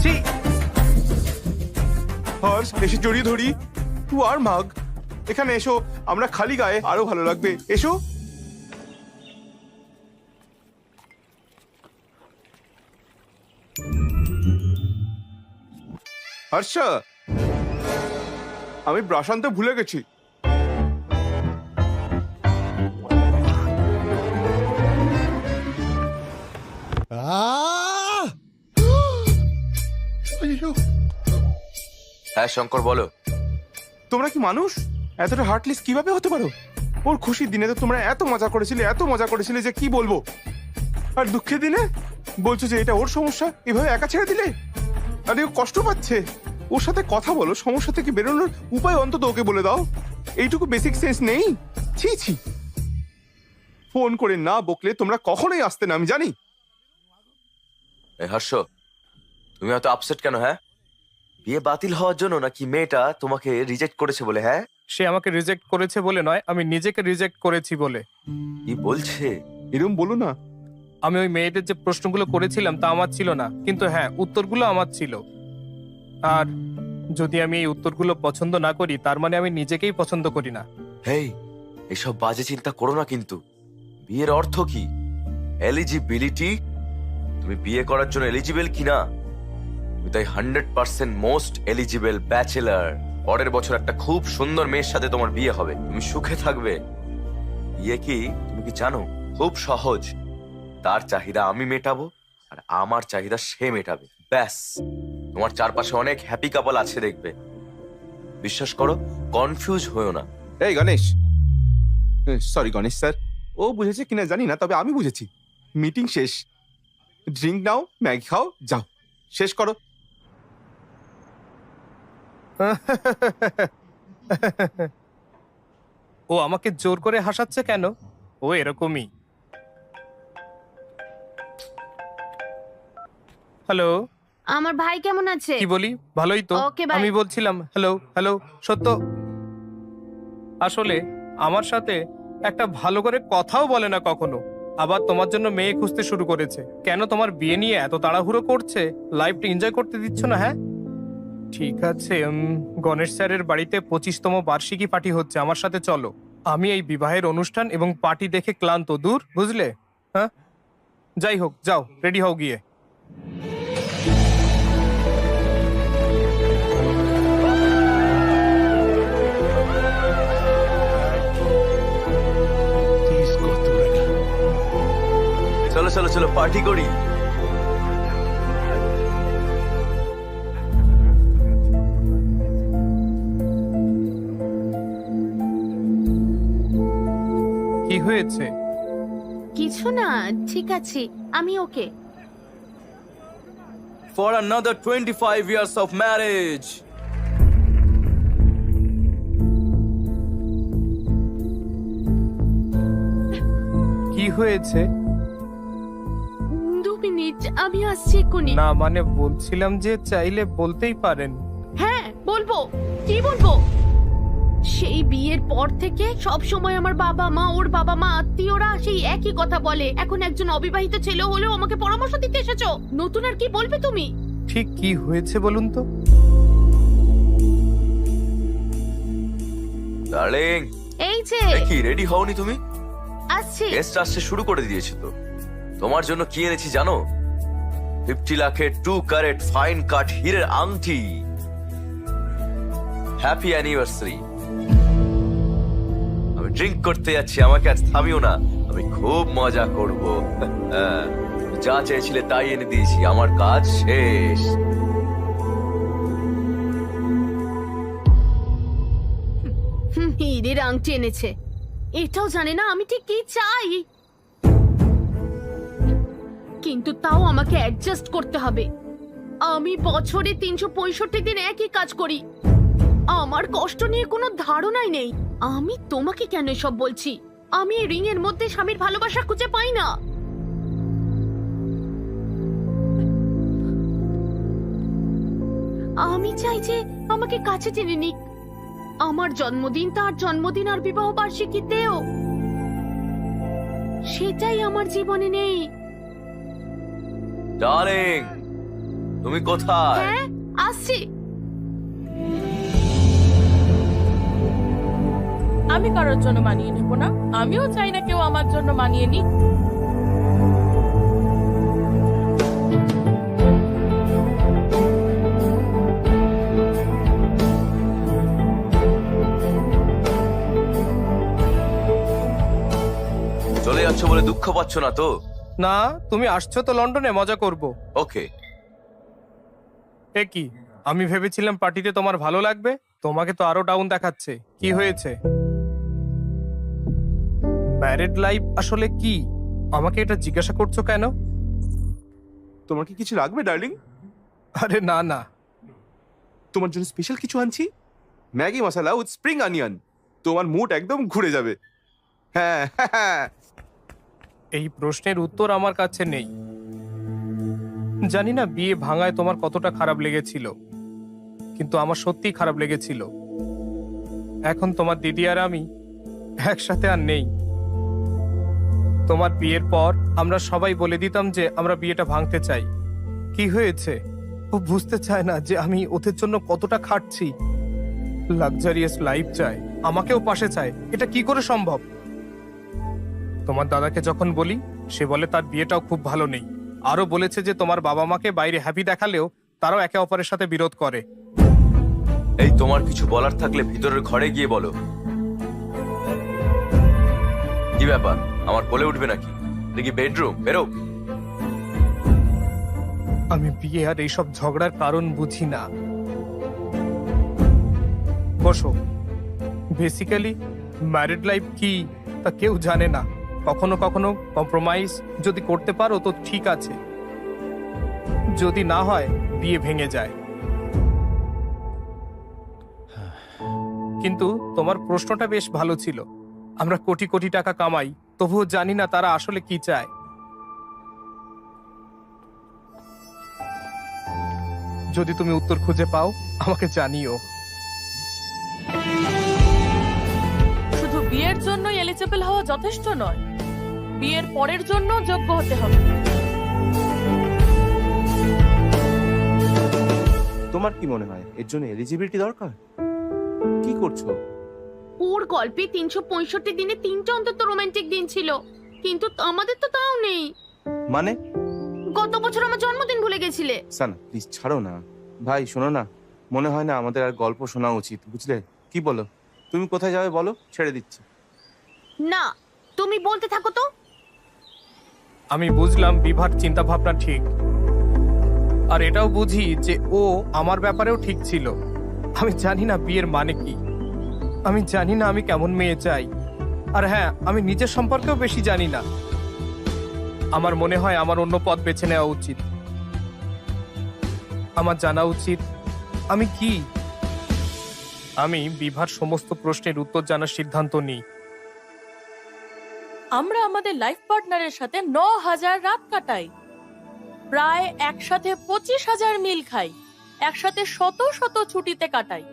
ছি। হর্ষ, এসে জড়িয়ে ধরি। তু আর মাগ, এখানে এসো, আমরা খালি গায়ে আরো ভালো লাগবে, এসো। হর্ষ, আমি ব্রাশ আনতে ভুলে গেছি। হ্যাঁ শঙ্কর বলো। তোমরা কি মানুষ? এতটা হার্টলেস কিভাবে হতে পারো? ওর খুশির দিনে তো তোমরা এত মজা করেছিলে যে কি বলবো। আর দুঃখের দিনে বলছো যে এটা ওর সমস্যা, এভাবে একা ছেড়ে দিলে। আরে ও কষ্ট পাচ্ছে, ওর সাথে কথা বলো, সমস্যা থেকে বেরোনোর উপায় অন্তত ওকে বলে দাও। এইটুকু বেসিক সেন্স নেই? ছি ছি, ফোন করে না বকলে তোমরা কখনোই আসতে না, আমি জানি। এই হর্ষ, তুমি এত আপসেট কেন? হ্যাঁ, বিয়ে বাতিল হওয়ার জন্য নাকি মেয়েটা তোমাকে রিজেক্ট করেছে বলে? হ্যাঁ, সে আমাকে রিজেক্ট করেছে বলে নয়, আমি নিজেকে রিজেক্ট করেছি বলে। কি বলছে? এরকম বলো না। আমি ওই মেয়েদের যে প্রশ্নগুলো করেছিলাম তা আমার ছিল না, কিন্তু হ্যাঁ উত্তরগুলো আমার ছিল। আর যদি আমি এই উত্তরগুলো পছন্দ না করি তার মানে আমি নিজেকেই পছন্দ করি না। হেই, এসব বাজে চিন্তা করো না কিন্তু। বিয়ের অর্থ কি? এলিজিবিলিটি। তুমি বিয়ে করার জন্য এলিজিবল কিনা? তুমি তাই 100% মোস্ট এলিজিবল ব্যাচেলার। পরের বছর একটা খুব সুন্দর মেয়ের সাথে তোমার বিয়ে হবে, তুমি সুখে থাকবে। বিয়ে কি তুমি কি জানো? খুব সহজ। তার চাহিদা আমি মেটাবো আর আমার চাহিদা সে মেটাবে, ব্যাস। তোমার চারপাশে অনেক হ্যাপি কাপল আছে দেখবে। বিশ্বাস করো, কনফিউজ হয়েও না। এই গণেশ, সরি গণেশ স্যার, ও বুঝেছে কিনা জানি না, তবে আমি বুঝেছি। মিটিং শেষ, ড্রিঙ্ক নাও, ম্যাগি খাও, যাও, শেষ করো। ও আমাকে জোর করে হাসাচ্ছে কেন? ও এরকমই। হ্যালো, আমার ভাই কেমন আছে? কি বলি? ভালোই তো। Okay, bye. আমি বলছিলাম হ্যালো হ্যালো। সত্য, আসলে আমার সাথে একটা ভালো করে কথাও বলে না কখনো। আবার তোমার জন্য মেয়ে খুঁজতে শুরু করেছে। কেন তোমার বিয়ে নিয়ে এত তাড়াহুড়ো করছে? লাইফটা এনজয় করতে দিচ্ছ না? হ্যাঁ ঠিক আছে, গণেশ স্যারের বাড়িতে 25তম বার্ষিকী পার্টি হচ্ছে, আমার সাথে চলো। আমি এই বিবাহের অনুষ্ঠান এবং পার্টি দেখে ক্লান্ত, দূর, বুঝলে? হ্যাঁ, যাই হোক, যাও রেডি হও গিয়ে। চলো চলো চলো, পার্টি করি। কি হয়েছে? কিছু না, ঠিক আছে, আমি ওকে। For another 25 years of marriage. কি হয়েছে? 2 মিনিট, আমি আসছি এক্ষুনি। না মানে বলছিলাম যে চাইলে বলতেই পারেন। হ্যাঁ বলবো, কি বলবো? সেই বিয়ের পর থেকে সব সময় আমার বাবা মা, ওর বাবা মা, আত্মীয়রা সেই একই কথা বলে। এখন একজন অবিবাহিত ছেলে হলেও আমাকে পরামর্শ দিতে এসেছো। নতুন আর কি বলবে তুমি? ঠিক কি হয়েছে বলুন তো? ডার্লিং, এই যে কি রেডি হওনি তুমি? আসছি। গেস্ট আসতে শুরু করে দিয়েছে তো। তোমার জন্য কি এনেছি জানো? 50 লাখের 2 ক্যারেট ফাইন কাট হীরের আংটি। Happy anniversary. আমি ড্রিঙ্ক করতে যাচ্ছি, আমাকে আজ থামিও না, আমি খুব মজা করব। যা চেয়েছিলে তাই এনে দিয়েছি, আমার কাজ শেষ। হীরের আংটি এনেছে, এটাও জানে না আমি ঠিক কি চাই। কিন্তু তাও আমাকে অ্যাডজাস্ট করতে হবে। আমি বছরে 365 দিন একই কাজ করি, আমার কষ্ট নিয়ে কোনো ধারণাই নেই। আমি তোমাকে কেন এসব বলছি? আমি এই রিং এর মধ্যে স্বামীর ভালোবাসা খুঁজে পাই না। আমি চাই যে আমাকে কাছে টেনে নিক। আমার জন্মদিন, তার জন্মদিন আর বিবাহ বার্ষিকীতেও। সেটাই আমার জীবনে নেই। ডার্লিং, তুমি কোথায়? হ্যাঁ আসছি। আমি কারোর জন্য মানিয়ে নেব না, আমিও চাই না কেউ আমার জন্য মানিয়ে নিক। চলে যাচ্ছ বলে দুঃখ পাচ্ছ না তো? না, তুমি আসছো তো লন্ডনে মজা করব। ওকে। এ কি, আমি ভেবেছিলাম পার্টিতে তোমার ভালো লাগবে, তোমাকে তো আরো ডাউন দেখাচ্ছে। কি হয়েছে? ম্যারিড লাইফ আসলে কি? আমাকে এটা জিজ্ঞাসা করছো কেন? তোমার কি কিছু লাগবে ডার্লিং? আরে না না, তোমার জন্য স্পেশাল কিছু আনছি, Maggi masala with spring onion. তোমার মুড একদম ঘুরে যাবে। হ্যাঁ হ্যাঁ। এই প্রশ্নের উত্তর আমার কাছে নেই। জানি না বিয়ে ভাঙায় তোমার কতটা খারাপ লেগেছিল, কিন্তু আমার সত্যিই খারাপ লেগেছিল। এখন তোমার দিদি আর আমি একসাথে আর নেই। তোমার বিয়ের পর আমরা সবাই বলে দিতাম যে আমরা বিয়েটা ভাঙতে চাই। কি হয়েছে? ও বুঝতে চায় না যে আমি ওদের জন্য কতটা খাটছি। লাক্সারিয়াস লাইফ চায়, আমাকেও পাশে চায়। এটা কি করে সম্ভব? তোমার দাদাকে যখন বলি, সে বলে তার বিয়েটাও খুব ভালো নেই। আরো বলেছে যে তোমার বাবা মাকে বাইরে হ্যাপি দেখালেও তারাও একে অপরের সাথে বিরোধ করে। এই তোমার কিছু বলার থাকলে ভিতরের ঘরে গিয়ে বলো। কি ব্যাপার, আমার কোলে উঠবে নাকি? দেখি বেডরুম, বেরো। আমি বিয়ে আর এইসব ঝগড়ার কারণ বুঝি না। বসো। বেসিক্যালি ম্যারিড লাইফ কি তা কেউ জানে না। কখনো কখনো কম্প্রোমাইজ যদি করতে পারো তো ঠিক আছে, যদি না হয় বিয়ে ভেঙে যায়। কিন্তু তোমার প্রশ্নটা বেশ ভালো ছিল। আমরা কোটি কোটি টাকা কামাই, তবুও জানি না তারা আসলে কি চায়। যদি তুমি উত্তর খুঁজে পাও আমাকে জানিও। শুধু বিয়ের জন্যই এলিজিবল হওয়া যথেষ্ট নয়, বিয়ের পরের জন্য যোগ্য হতে হবে। তোমার কি মনে হয় এর জন্য এলিজিবিলিটি দরকার? কি করছো? ওর গল্পে 365 দিনে 3টা অন্তত রোমান্টিক দিন ছিল, কিন্তু আমাদের তো তাও নেই। মানে? গত বছর আমার জন্মদিন ভুলে গেছিলে। সানা প্লিজ ছাড়ো না। ভাই শোনো না, মনে হয় না আমাদের আর গল্প শোনা উচিত, বুঝলে? কি বলো? তুমি কোথায় যাবে বলো, ছেড়ে দিচ্ছি। না, তুমি বলতে থাকো তো। আমি বুঝলাম বিভার চিন্তা ভাবনা ঠিক, আর এটাও বুঝি যে ও আমার ব্যাপারেও ঠিক ছিল। আমি জানি না বিয়ের মানে কি, আমি জানি না আমি কেমন মেয়ে চাই, আর হ্যাঁ, আমি নিজের সম্পর্কেও বেশি জানি না। আমার মনে হয় আমার অন্য পথ বেছে নেওয়া উচিত। আমার জানা উচিত আমি কি। আমি বিভার সমস্ত প্রশ্নের উত্তর জানার সিদ্ধান্ত নিই। আমরা আমাদের লাইফ পার্টনারের সাথে 9,000 রাত কাটাই, প্রায় একসাথে 25,000 মিল খাই, একসাথে শত শত ছুটিতে কাটাই,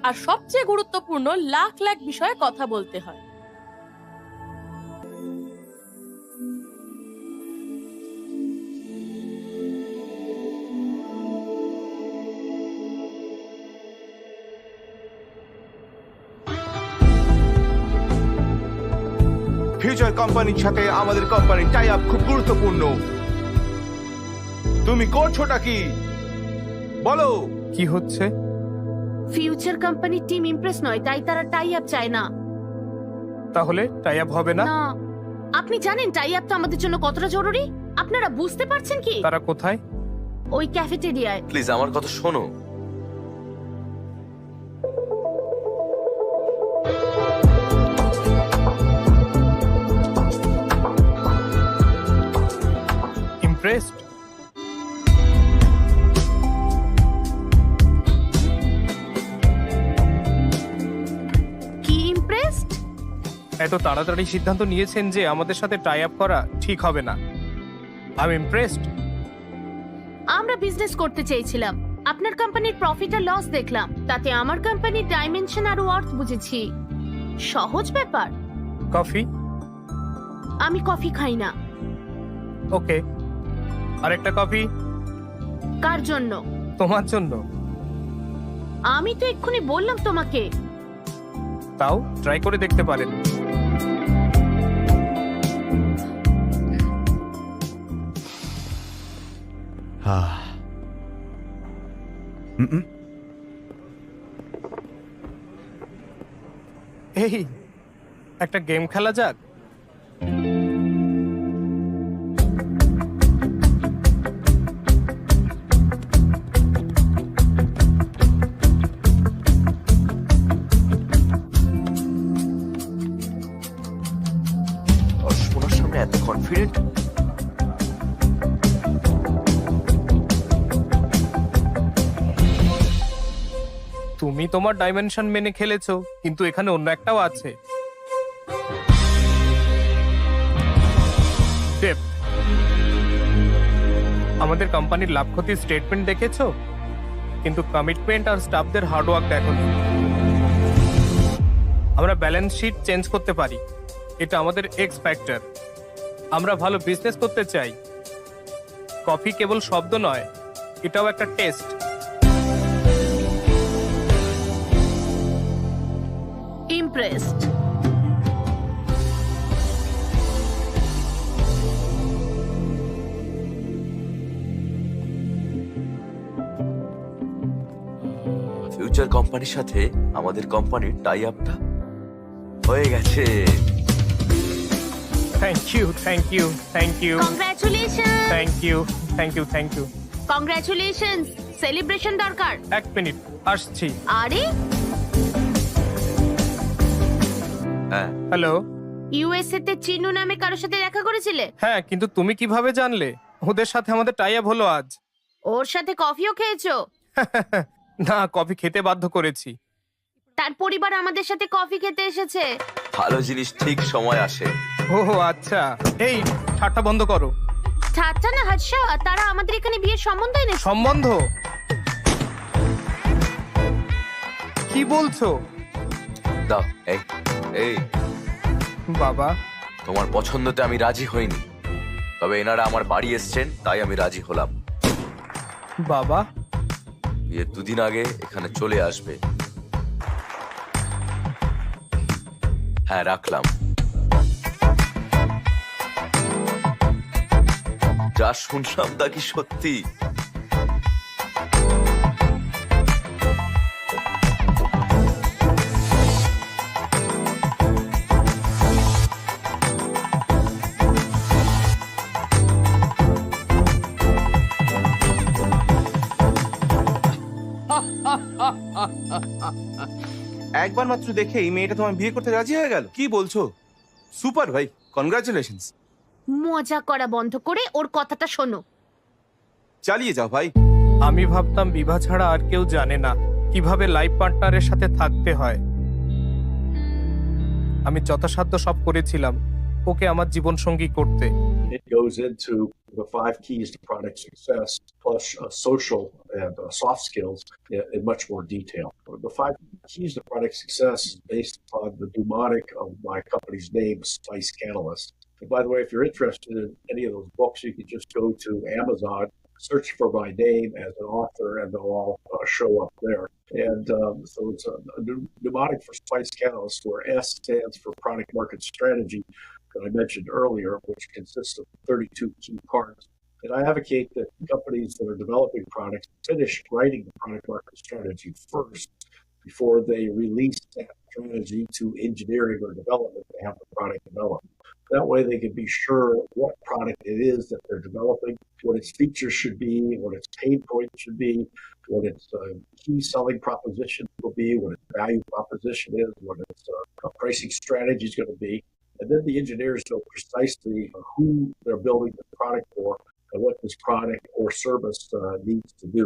আর সবচেয়ে গুরুত্বপূর্ণ লাখ লাখ বিষয়ে কথা বলতে হয়। ফিউচার কোম্পানির সাথে আমাদের কোম্পানির টাই আপ খুব গুরুত্বপূর্ণ। তুমি করছোটা কি বলো? কি হচ্ছে? ফিউচার কোম্পানির টিম ইমপ্রেস নয়, তাই তারা টাই আপ চায় না। তাহলে টাই আপ হবে না? না, আপনি জানেন টাই আপ তো আমাদের জন্য কতটা জরুরি? আপনারা বুঝতে পারছেন কি? তারা কোথায়? ওই ক্যাফেটেরিয়ায়। প্লিজ আমার কথা শোনো। ইমপ্রেসড? কি ইমপ্রেসড? এত তাড়াতাড়ি সিদ্ধান্ত নিয়েছেন যে আমাদের সাথে টাই আপ করা ঠিক হবে না। I am impressed. আমরা বিজনেস করতে চেয়েছিলাম, আপনার কোম্পানির প্রফিট আর লস দেখলাম, তাতে আমার কোম্পানির ডাইমেনশন আর ওয়ার্থ বুঝেছি। সহজ ব্যাপার। কফি? আমি কফি খাই না। ওকে, আরেকটা কফি। কার জন্য? তোমার জন্য। আমি তো এক্ষুনি বললাম তোমাকে। তাও ট্রাই করে দেখতে পারেন। এই একটা গেম খেলা যাক। অর্শনার সামনে এত কনফিডেন্ট? তুমি তোমার ডাইমেনশন মেনে খেলেছো, কিন্তু এখানে অন্য একটাও আছে। Depth। আমাদের কোম্পানির লাভ ক্ষতির স্টেটমেন্ট দেখেছো, কিন্তু কমিটমেন্ট আর স্টাফদের হার্ডওয়ার্ক দেখোনি। আমরা ব্যালেন্স শিট চেঞ্জ করতে পারি, এটা আমাদের এক্স ফ্যাক্টর। আমরা ভালো বিজনেস করতে চাই। কফি কেবল শব্দ নয়, এটাও একটা টেস্ট। ইমপ্রেসড। ফিউচার কোম্পানির সাথে আমাদের কোম্পানির টাই আপটা হয়ে গেছে। Thank you, thank you, thank you, congratulation. Thank you, thank you, thank you. Congratulation. Celebration দরকার। এক মিনিট, আসছি। আরে হ্যাঁ, হ্যালো। ইউএসএ তে চিনু নামে কারোর সাথে দেখা করেছিলে? হ্যাঁ, কিন্তু তুমি কিভাবে জানলে? ওদের সাথে আমাদের টাই আপ হলো আজ। ওর সাথে কফিও খেয়েছো? না, কফি খেতে বাধ্য করেছি। তার পরিবার আমাদের সাথে কফি খেতে এসেছে। ভালো জিনিস ঠিক সময় আসে। ও আচ্ছা, এই ঠাট্টা বন্ধ করো। ঠাট্টা না হাসা, তারা আমাদের এখানে বিয়ের সম্বন্ধ এনেছে। সম্বন্ধ? কি বলছো? দাও, এই এই বাবা, তোমার পছন্দতে আমি রাজি হইনি, তবে এনারা আমার বাড়ি এসছেন তাই আমি রাজি হলাম। বাবা, বিয়ের 2 দিন আগে এখানে চলে আসবে। হ্যাঁ, রাখলাম। যা শুনলাম তা কি সত্যি? একবার মাত্র দেখে এই মেয়েটা তোমার বিয়ে করতে রাজি হয়ে গেল? কি বলছো? সুপার ভাই, কনগ্রাচুলেশনস। মজা করা বন্ধ করে ওর কথাটা শোনো। চালিয়ে যাও ভাই। আমি ভাবতাম বিভা ছাড়া আর কেউ জানে না কিভাবে লাইফ পার্টনারের সাথে থাকতে হয়। আমি যথাসাধ্য সব করেছিলাম ওকে আমার জীবন সঙ্গী করতে। It goes into the 5 keys to product success, plus social and soft skills in much more detail. The 5 keys to product success is based upon the mnemonic of my company's name, Spice Catalyst. And by the way, if you're interested in any of those books, you can just go to Amazon, search for my name as an author, and they'll all show up there. And so it's a mnemonic for Spice Catalyst, where S stands for product market strategy, that I mentioned earlier, which consists of 32 key parts. And I advocate that companies that are developing products finish writing the product market strategy first before they release that strategy to engineering or development to have the product developed. That way they can be sure what product it is that they're developing, what its features should be, what its pain points should be, what its key selling proposition will be, what its value proposition is, what its pricing strategy is going to be. And then the engineers know precisely who they're building the product for and what this product or service needs to do.